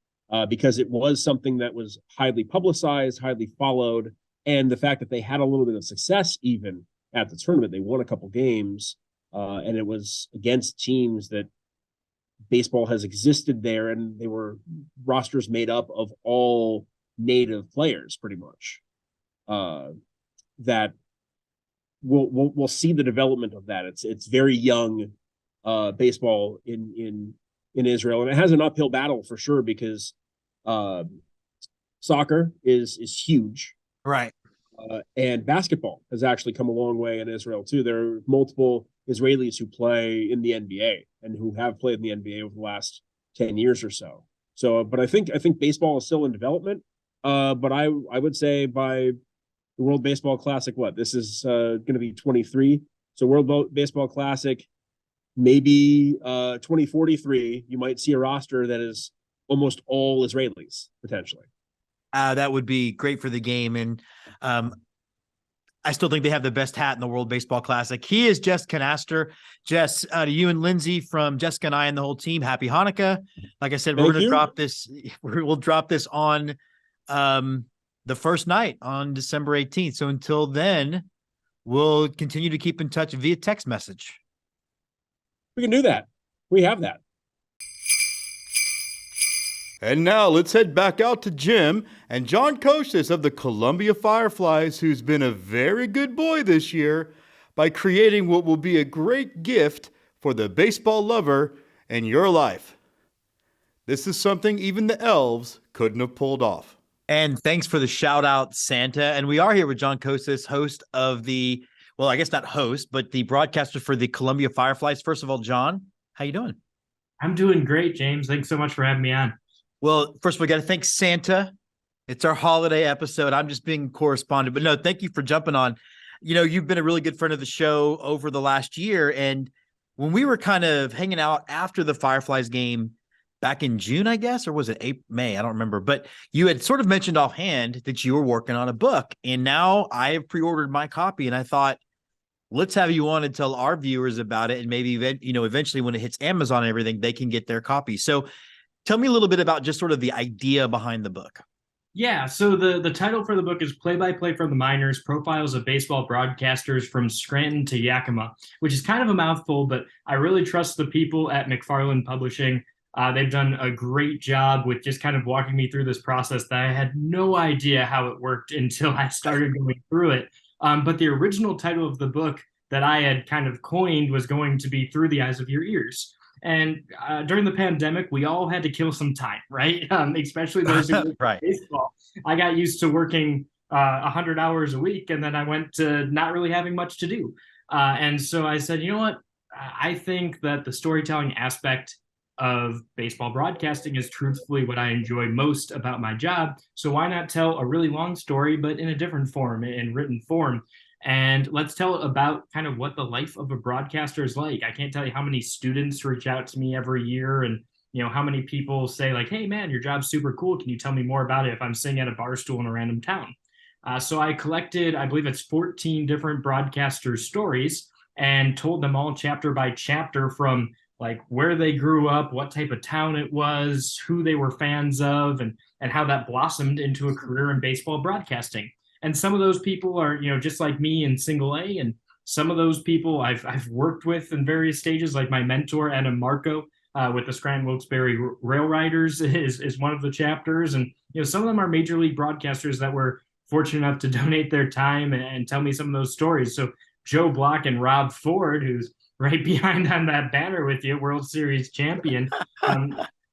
because it was something that was highly publicized, highly followed, and the fact that they had a little bit of success even at the tournament. They won a couple games, and it was against teams that baseball has existed there, and they were rosters made up of all native players, pretty much. That we'll see the development of that. It's very young baseball in Israel, and it has an uphill battle for sure because soccer is huge, right? And basketball has actually come a long way in Israel too. There are multiple Israelis who play in the NBA and who have played in the NBA over the last 10 years or so. So, but I think baseball is still in development. But I would say by the World Baseball Classic, this is going to be 23. So World Baseball Classic, maybe 2043, you might see a roster that is almost all Israelis potentially. That would be great for the game. And I still think they have the best hat in the World Baseball Classic. He is JESS KNASTER. Jess, to you and Lindsay from Jessica and I and the whole team, happy Hanukkah. Like I said, we're going to drop this. We'll drop this on the first night on December 18th. So until then, we'll continue to keep in touch via text message. We can do that. We have that. And now let's head back out to Jim and John Kocsis of the Columbia Fireflies, who's been a very good boy this year by creating what will be a great gift for the baseball lover in your life. This is something even the elves couldn't have pulled off. And thanks for the shout out, Santa. And we are here with John Kocsis, host of the, well, I guess not host, but the broadcaster for the Columbia Fireflies. First of all, John, how you doing? I'm doing great, James. Thanks so much for having me on. Well, first of all, we got to thank Santa. It's our holiday episode. I'm just being correspondent, but no, thank you for jumping on. You've been a really good friend of the show over the last year. And when we were kind of hanging out after the Fireflies game back in June, I guess, or was it April, May? I don't remember, but you had sort of mentioned offhand that you were working on a book, and now I have pre-ordered my copy, and I thought, let's have you on and tell our viewers about it. And maybe, eventually when it hits Amazon and everything, they can get their copy. So tell me a little bit about just sort of the idea behind the book. Yeah, so the title for the book is Play-by-Play from the Minors, Profiles of Baseball Broadcasters from Scranton to Yakima, which is kind of a mouthful, but I really trust the people at McFarland Publishing. They've done a great job with just kind of walking me through this process that I had no idea how it worked until I started going through it. But the original title of the book that I had kind of coined was going to be Through the Eyes of Your Ears. And during the pandemic, we all had to kill some time, right? Especially those who work right. baseball. I got used to working 100 hours a week, and then I went to not really having much to do. And so I said, you know what? I think that the storytelling aspect of baseball broadcasting is truthfully what I enjoy most about my job. So why not tell a really long story, but in a different form, in written form? And let's tell about kind of what the life of a broadcaster is like. I can't tell you how many students reach out to me every year, and how many people say like, hey man, your job's super cool. Can you tell me more about it if I'm sitting at a bar stool in a random town? So I collected, I believe it's 14 different broadcaster stories and told them all chapter by chapter, from like where they grew up, what type of town it was, who they were fans of, and how that blossomed into a career in baseball broadcasting. And some of those people are, just like me in single A, and some of those people I've worked with in various stages, like my mentor, Adam Marco, with the Scranton Wilkes-Barre Rail Riders is one of the chapters. And, some of them are major league broadcasters that were fortunate enough to donate their time and tell me some of those stories. So Joe Block and Rob Ford, who's right behind on that banner with you, World Series champion,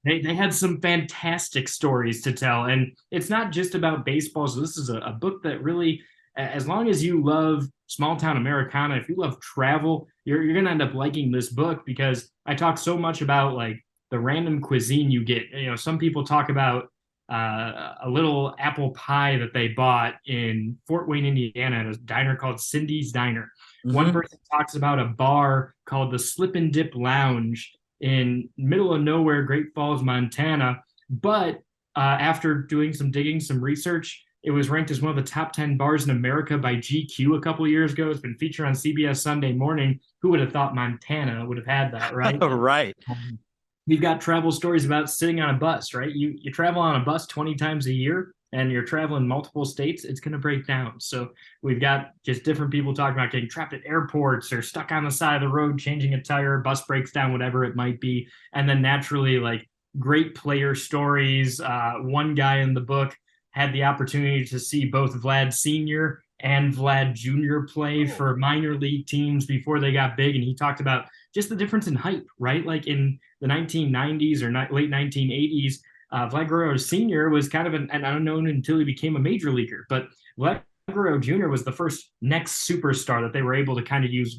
they had some fantastic stories to tell. And it's not just about baseball. So this is a book that really, as long as you love small town Americana, if you love travel, you're going to end up liking this book, because I talk so much about like the random cuisine you get. Some people talk about a little apple pie that they bought in Fort Wayne, Indiana, at a diner called Cindy's Diner. Mm-hmm. One person talks about a bar called the Slip and Dip Lounge in middle of nowhere, Great Falls, Montana. But after doing some digging, some research, it was ranked as one of the top 10 bars in America by GQ a couple years ago. It's been featured on CBS Sunday Morning. Who would have thought Montana would have had that, right? Right. We've got travel stories about sitting on a bus, right? You travel on a bus 20 times a year, and you're traveling multiple states, it's going to break down. So we've got just different people talking about getting trapped at airports or stuck on the side of the road, changing a tire, bus breaks down, whatever it might be. And then naturally, like great player stories. One guy in the book had the opportunity to see both Vlad Sr. and Vlad Jr. play for minor league teams before they got big. And he talked about just the difference in hype, right? Like in the 1990s or late 1980s, Vlad Guerrero Sr. was kind of an unknown until he became a major leaguer. But Vlad Guerrero Jr. was the first next superstar that they were able to kind of use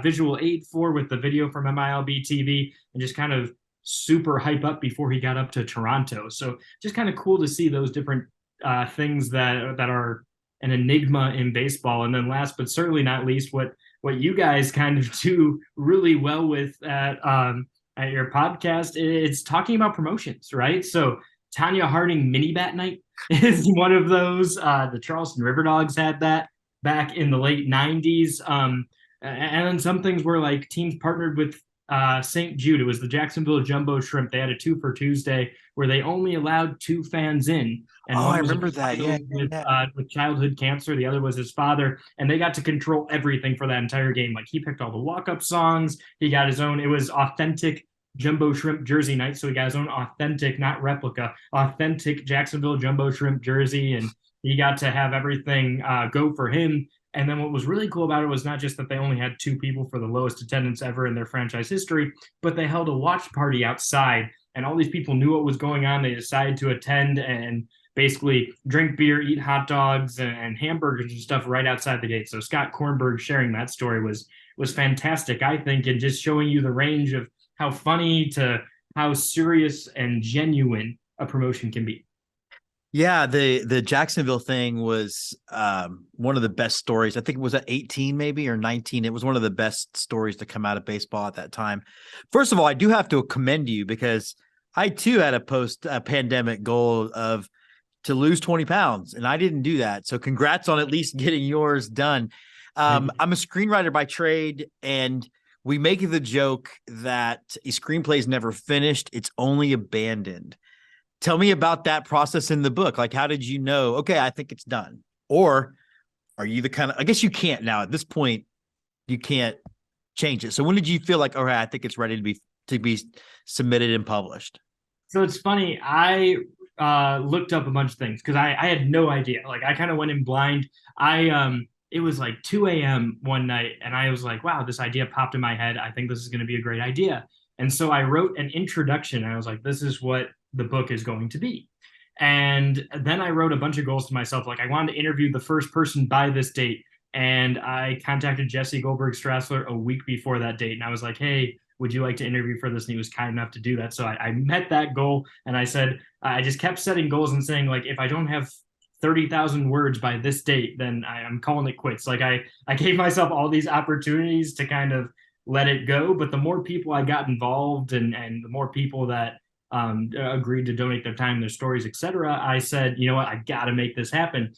visual aid for with the video from MILB TV and just kind of super hype up before he got up to Toronto. So just kind of cool to see those different things that are an enigma in baseball. And then last but certainly not least, what you guys kind of do really well with at your podcast, it's talking about promotions, right? So Tanya Harding Mini Bat Night is one of those. The Charleston River Dogs had that back in the late 90s. And then some things were like teams partnered with St. Jude. It was the Jacksonville Jumbo Shrimp. They had a 2 for Tuesday where they only allowed 2 fans in. And I remember that. Yeah. With childhood cancer. The other was his father. And they got to control everything for that entire game. Like he picked all the walk-up songs. He got his own. It was authentic Jumbo Shrimp jersey night. So he got his own authentic, not replica, authentic Jacksonville Jumbo Shrimp jersey. And he got to have everything go for him. And then what was really cool about it was not just that they only had 2 people for the lowest attendance ever in their franchise history, but they held a watch party outside. And all these people knew what was going on. They decided to attend and basically drink beer, eat hot dogs and hamburgers and stuff right outside the gate. So Scott Kornberg sharing that story was fantastic, I think, and just showing you the range of how funny to how serious and genuine a promotion can be. Yeah, the Jacksonville thing was one of the best stories. I think it was at 18 maybe or 19. It was one of the best stories to come out of baseball at that time. First of all, I do have to commend you because I too had a post-pandemic goal of to lose 20 pounds, and I didn't do that. So congrats on at least getting yours done. I'm a screenwriter by trade, and we make the joke that a screenplay is never finished. It's only abandoned. Tell me about that process in the book. Like, how did you know, okay, I think it's done? Or are you the kind of, I guess you can't now at this point, you can't change it. So when did you feel like, all right, I think it's ready to be submitted and published? So it's funny. I looked up a bunch of things because I had no idea. Like I kind of went in blind. It was like 2 a.m. one night and I was like, wow, this idea popped in my head. I think this is going to be a great idea. And so I wrote an introduction. And I was like, this is what the book is going to be. And then I wrote a bunch of goals to myself. Like I wanted to interview the first person by this date. And I contacted Jesse Goldberg Strassler a week before that date. And I was like, hey, would you like to interview for this? And he was kind enough to do that. So I met that goal. And I said, I just kept setting goals and saying, like, if I don't have 30,000 words by this date, then I'm calling it quits. Like I gave myself all these opportunities to kind of let it go. But the more people I got involved and the more people that agreed to donate their time, their stories, etc., I said, you know what, I got to make this happen.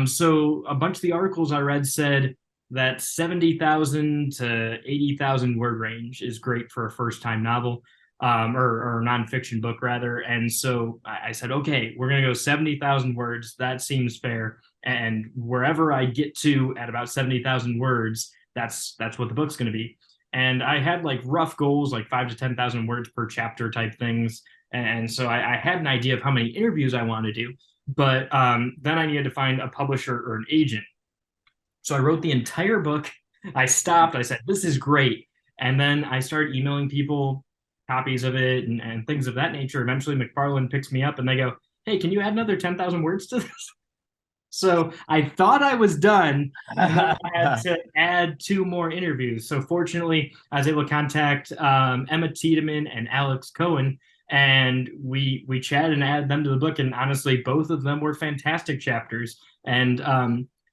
So a bunch of the articles I read said that 70,000 to 80,000 word range is great for a first-time novel, or nonfiction book rather. And so I said, okay, we're going to go 70,000 words. That seems fair. And wherever I get to at about 70,000 words, that's what the book's going to be. And I had like rough goals, like 5 to 10,000 words per chapter type things. And so I had an idea of how many interviews I wanted to do. But then I needed to find a publisher or an agent. So I wrote the entire book. I stopped. I said, this is great. And then I started emailing people copies of it and things of that nature. Eventually, McFarland picks me up and they go, hey, can you add another 10,000 words to this? So I thought I was done. I had to add 2 more interviews. So fortunately, I was able to contact Emma Tiedemann and Alex Cohen, and we chatted and added them to the book. And honestly, both of them were fantastic chapters. And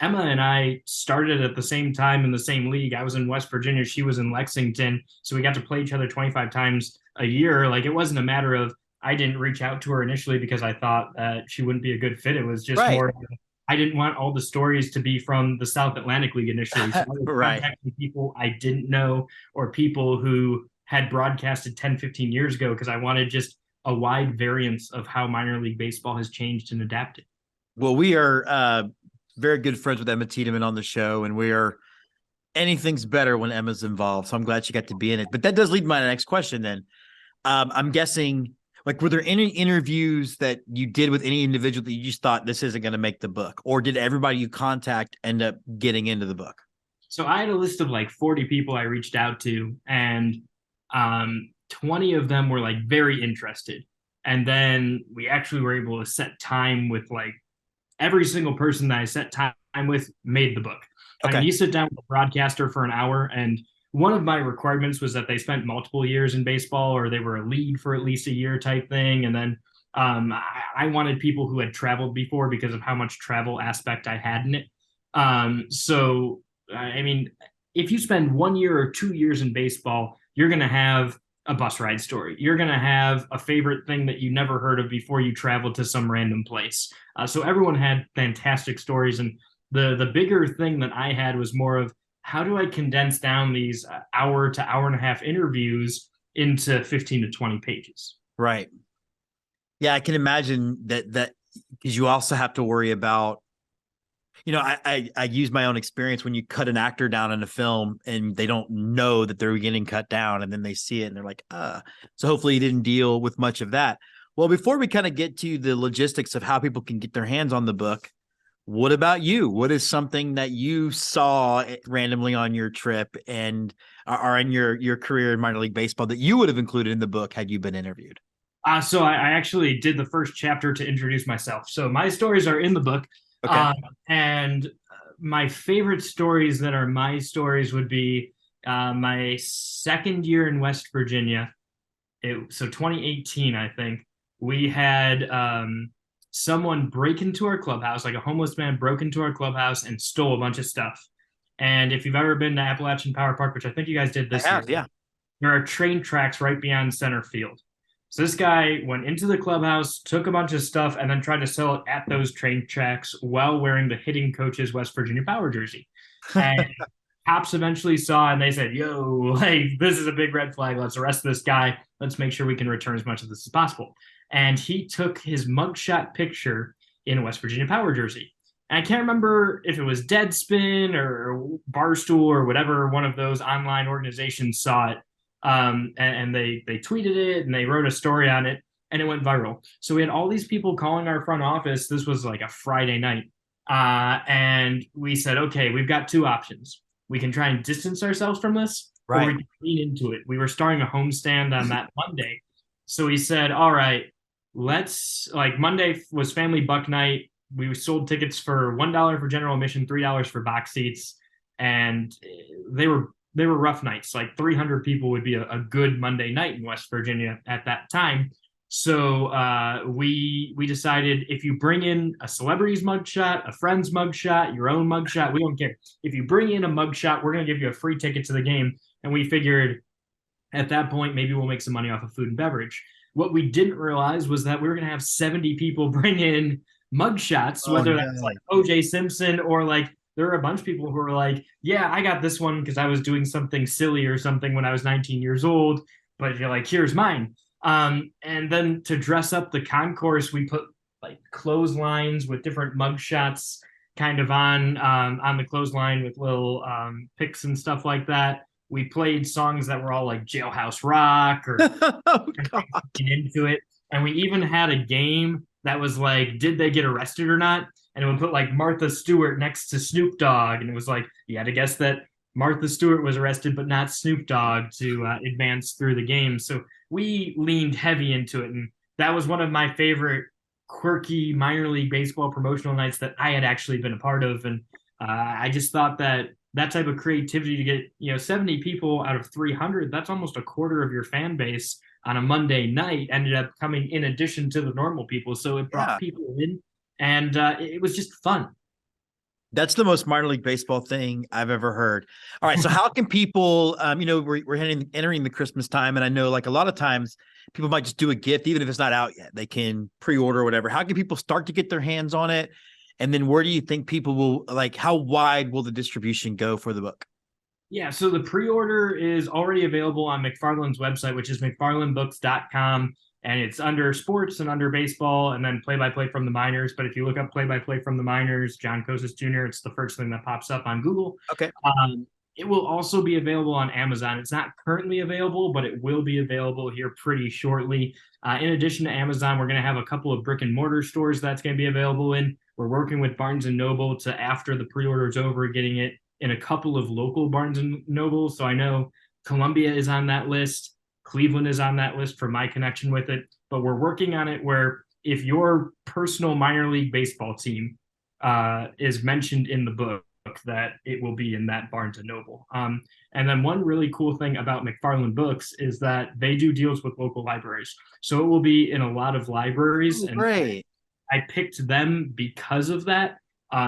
Emma and I started at the same time in the same league. I was in West Virginia. She was in Lexington. So we got to play each other 25 times a year. Like, it wasn't a matter of I didn't reach out to her initially because I thought that she wouldn't be a good fit. It was just more, I didn't want all the stories to be from the South Atlantic League initially. So I was contacting people I didn't know or people who had broadcasted 10, 15 years ago because I wanted just a wide variance of how minor league baseball has changed and adapted. Well, we are very good friends with Emma Tiedemann on the show, and we are anything's better when Emma's involved. So I'm glad she got to be in it. But that does lead to my next question then. I'm guessing, like, were there any interviews that you did with any individual that you just thought this isn't going to make the book? Or did everybody you contact end up getting into the book? So I had a list of like 40 people I reached out to, and 20 of them were like very interested. And then we actually were able to set time with like every single person that I set time with made the book. Okay. I mean, you sit down with a broadcaster for an hour, and one of my requirements was that they spent multiple years in baseball or they were a lead for at least a year type thing. And then I wanted people who had traveled before because of how much travel aspect I had in it. So, I mean, if you spend 1 year or 2 years in baseball, you're going to have a bus ride story. You're going to have a favorite thing that you never heard of before you traveled to some random place. So everyone had fantastic stories. And the bigger thing that I had was more of, how do I condense down these hour to hour and a half interviews into 15 to 20 pages? Right. Yeah, I can imagine that because you also have to worry about, you know, I use my own experience when you cut an actor down in a film and they don't know that they're getting cut down, and then they see it and they're like, so hopefully you didn't deal with much of that. Well, before we kind of get to the logistics of how people can get their hands on the book, what about you? What is something that you saw randomly on your trip and or in your career in minor league baseball that you would have included in the book had you been interviewed? So I actually did the first chapter to introduce myself. So my stories are in the book. Okay. And my favorite stories that are my stories would be my second year in West Virginia. So 2018, I think, we had someone break into our clubhouse, like a homeless man broke into our clubhouse and stole a bunch of stuff. And if you've ever been to Appalachian Power Park, which I think you guys did this year, yeah, there are train tracks right beyond center field. So this guy went into the clubhouse, took a bunch of stuff, and then tried to sell it at those train tracks while wearing the hitting coach's West Virginia Power jersey. And cops eventually saw, and they said, yo, like, this is a big red flag. Let's arrest this guy. Let's make sure we can return as much of this as possible. And he took his mugshot picture in a West Virginia Power jersey. And I can't remember if it was Deadspin or Barstool or whatever one of those online organizations saw it. And they tweeted it and they wrote a story on it, and it went viral. So we had all these people calling our front office. This was like a Friday night. And we said, okay, we've got 2 options. We can try and distance ourselves from this, or we can lean into it. We were starting a homestand on that Monday. So we said, all right, Monday was Family Buck Night. We sold tickets for $1 for general admission, $3 for box seats. And they were rough nights. Like 300 people would be a good Monday night in West Virginia at that time. So we decided if you bring in a celebrity's mugshot, a friend's mugshot, your own mugshot, we don't care. If you bring in a mugshot, we're going to give you a free ticket to the game. And we figured at that point, maybe we'll make some money off of food and beverage. What we didn't realize was that we were going to have 70 people bring in mugshots, whether that's like OJ Simpson or like there were a bunch of people who were like, yeah, I got this one because I was doing something silly or something when I was 19 years old. But you're like, here's mine. And then to dress up the concourse, we put like clotheslines with different mugshots kind of on the clothesline with little pics and stuff like that. We played songs that were all like Jailhouse Rock or into it. And we even had a game that was like, did they get arrested or not? And it would put like Martha Stewart next to Snoop Dogg. And it was like, you had to guess that Martha Stewart was arrested, but not Snoop Dogg to advance through the game. So we leaned heavy into it. And that was one of my favorite quirky minor league baseball promotional nights that I had actually been a part of. And I just thought that type of creativity to get, 70 people out of 300, that's almost a quarter of your fan base on a Monday night ended up coming in addition to the normal people. So it brought people in and it was just fun. That's the most minor league baseball thing I've ever heard. All right. So how can people, we're entering the Christmas time. And I know like a lot of times people might just do a gift, even if it's not out yet, they can pre-order or whatever. How can people start to get their hands on it? And then where do you think people will how wide will the distribution go for the book? Yeah. So the pre-order is already available on McFarland's website, which is mcfarlandbooks.com. And it's under sports and under baseball and then play-by-play from the minors. But if you look up play-by-play from the minors, John Kocsis Jr., it's the first thing that pops up on Google. Okay. It will also be available on Amazon. It's not currently available, but it will be available here pretty shortly. In addition to Amazon, we're going to have a couple of brick and mortar stores that's going to be available in. We're working with Barnes & Noble to, after the pre-order is over, getting it in a couple of local Barnes & Noble. So I know Columbia is on that list. Cleveland is on that list for my connection with it, but we're working on it where if your personal minor league baseball team is mentioned in the book, that it will be in that Barnes & Noble. And then one really cool thing about McFarland Books is that they do deals with local libraries. So it will be in a lot of libraries. And great. I picked them because of that,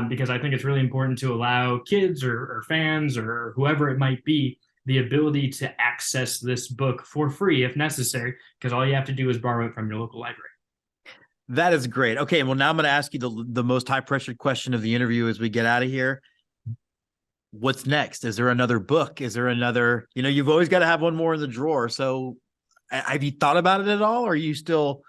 because I think it's really important to allow kids or fans or whoever it might be the ability to access this book for free if necessary, because all you have to do is borrow it from your local library. That is great. Okay, well, now I'm going to ask you the most high-pressure question of the interview as we get out of here. What's next? Is there another book? Is there another, you've always got to have one more in the drawer. So have you thought about it at all? Or are you still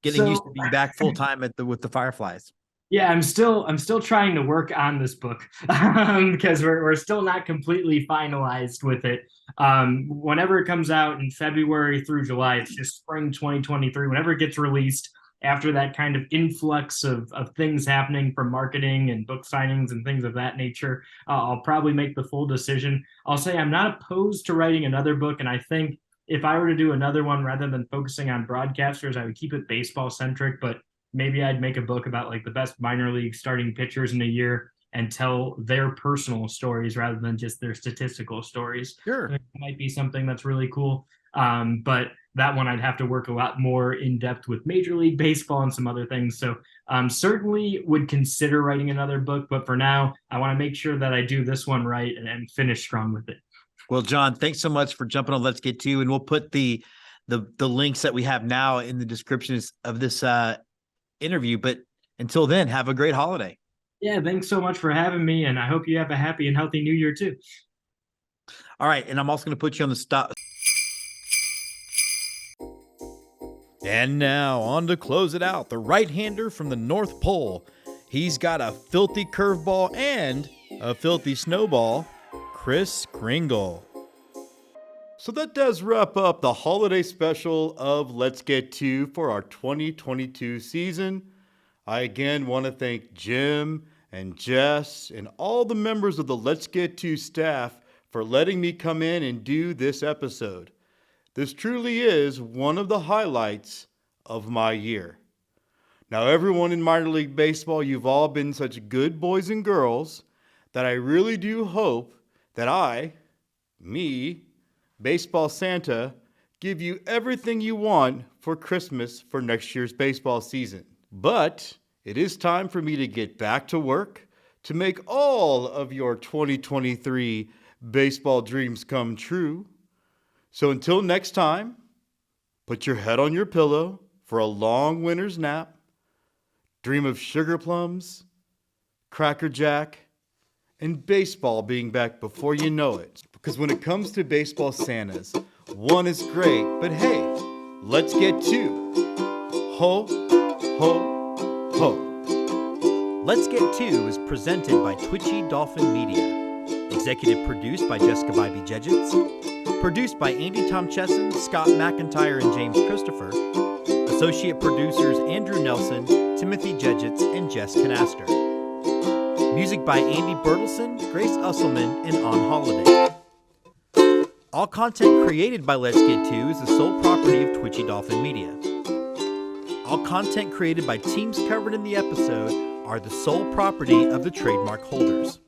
getting used to being back full-time with the Fireflies? Yeah, I'm still trying to work on this book because we're still not completely finalized with it. Whenever it comes out in February through July, it's just spring 2023. Whenever it gets released, after that kind of influx of things happening from marketing and book signings and things of that nature, I'll probably make the full decision. I'll say I'm not opposed to writing another book, and I think if I were to do another one, rather than focusing on broadcasters, I would keep it baseball centric, but maybe I'd make a book about like the best minor league starting pitchers in a year and tell their personal stories rather than just their statistical stories. Sure. It might be something that's really cool. But that one I'd have to work a lot more in depth with Major League Baseball and some other things. So certainly would consider writing another book, but for now, I want to make sure that I do this one right and finish strong with it. Well, John, thanks so much for jumping on Let's Get To, and we'll put the links that we have now in the descriptions of this interview. But until then, have a great holiday. Yeah, thanks so much for having me, and I hope you have a happy and healthy New Year too. All right, and I'm also going to put you on the stop. And now, on to close it out, the right-hander from the North Pole. He's got a filthy curveball and a filthy snowball, Kris Kringle. So that does wrap up the holiday special of Let's Get To for our 2022 season. I again want to thank Jim and Jess and all the members of the Let's Get To staff for letting me come in and do this episode. This truly is one of the highlights of my year. Now, everyone in minor league baseball, you've all been such good boys and girls that I really do hope that Baseball Santa, give you everything you want for Christmas for next year's baseball season. But it is time for me to get back to work to make all of your 2023 baseball dreams come true. So until next time, put your head on your pillow for a long winter's nap. Dream of sugar plums, Cracker Jack, and baseball being back before you know it. Because when it comes to baseball Santas, one is great, but hey, let's get two. Ho, ho, ho. Let's Get Two is presented by Twitchy Dolphin Media. Executive produced by Jessica Jedgetts. Produced by Andy Tomcheson, Scott McIntyre, and James Christopher. Associate producers Andrew Nelson, Timothy Jedgetts, and Jess Knaster. Music by Andy Bertelson, Grace Usselman, and On Holiday. All content created by Let's Get Two is the sole property of Twitchy Dolphin Media. All content created by teams covered in the episode are the sole property of the trademark holders.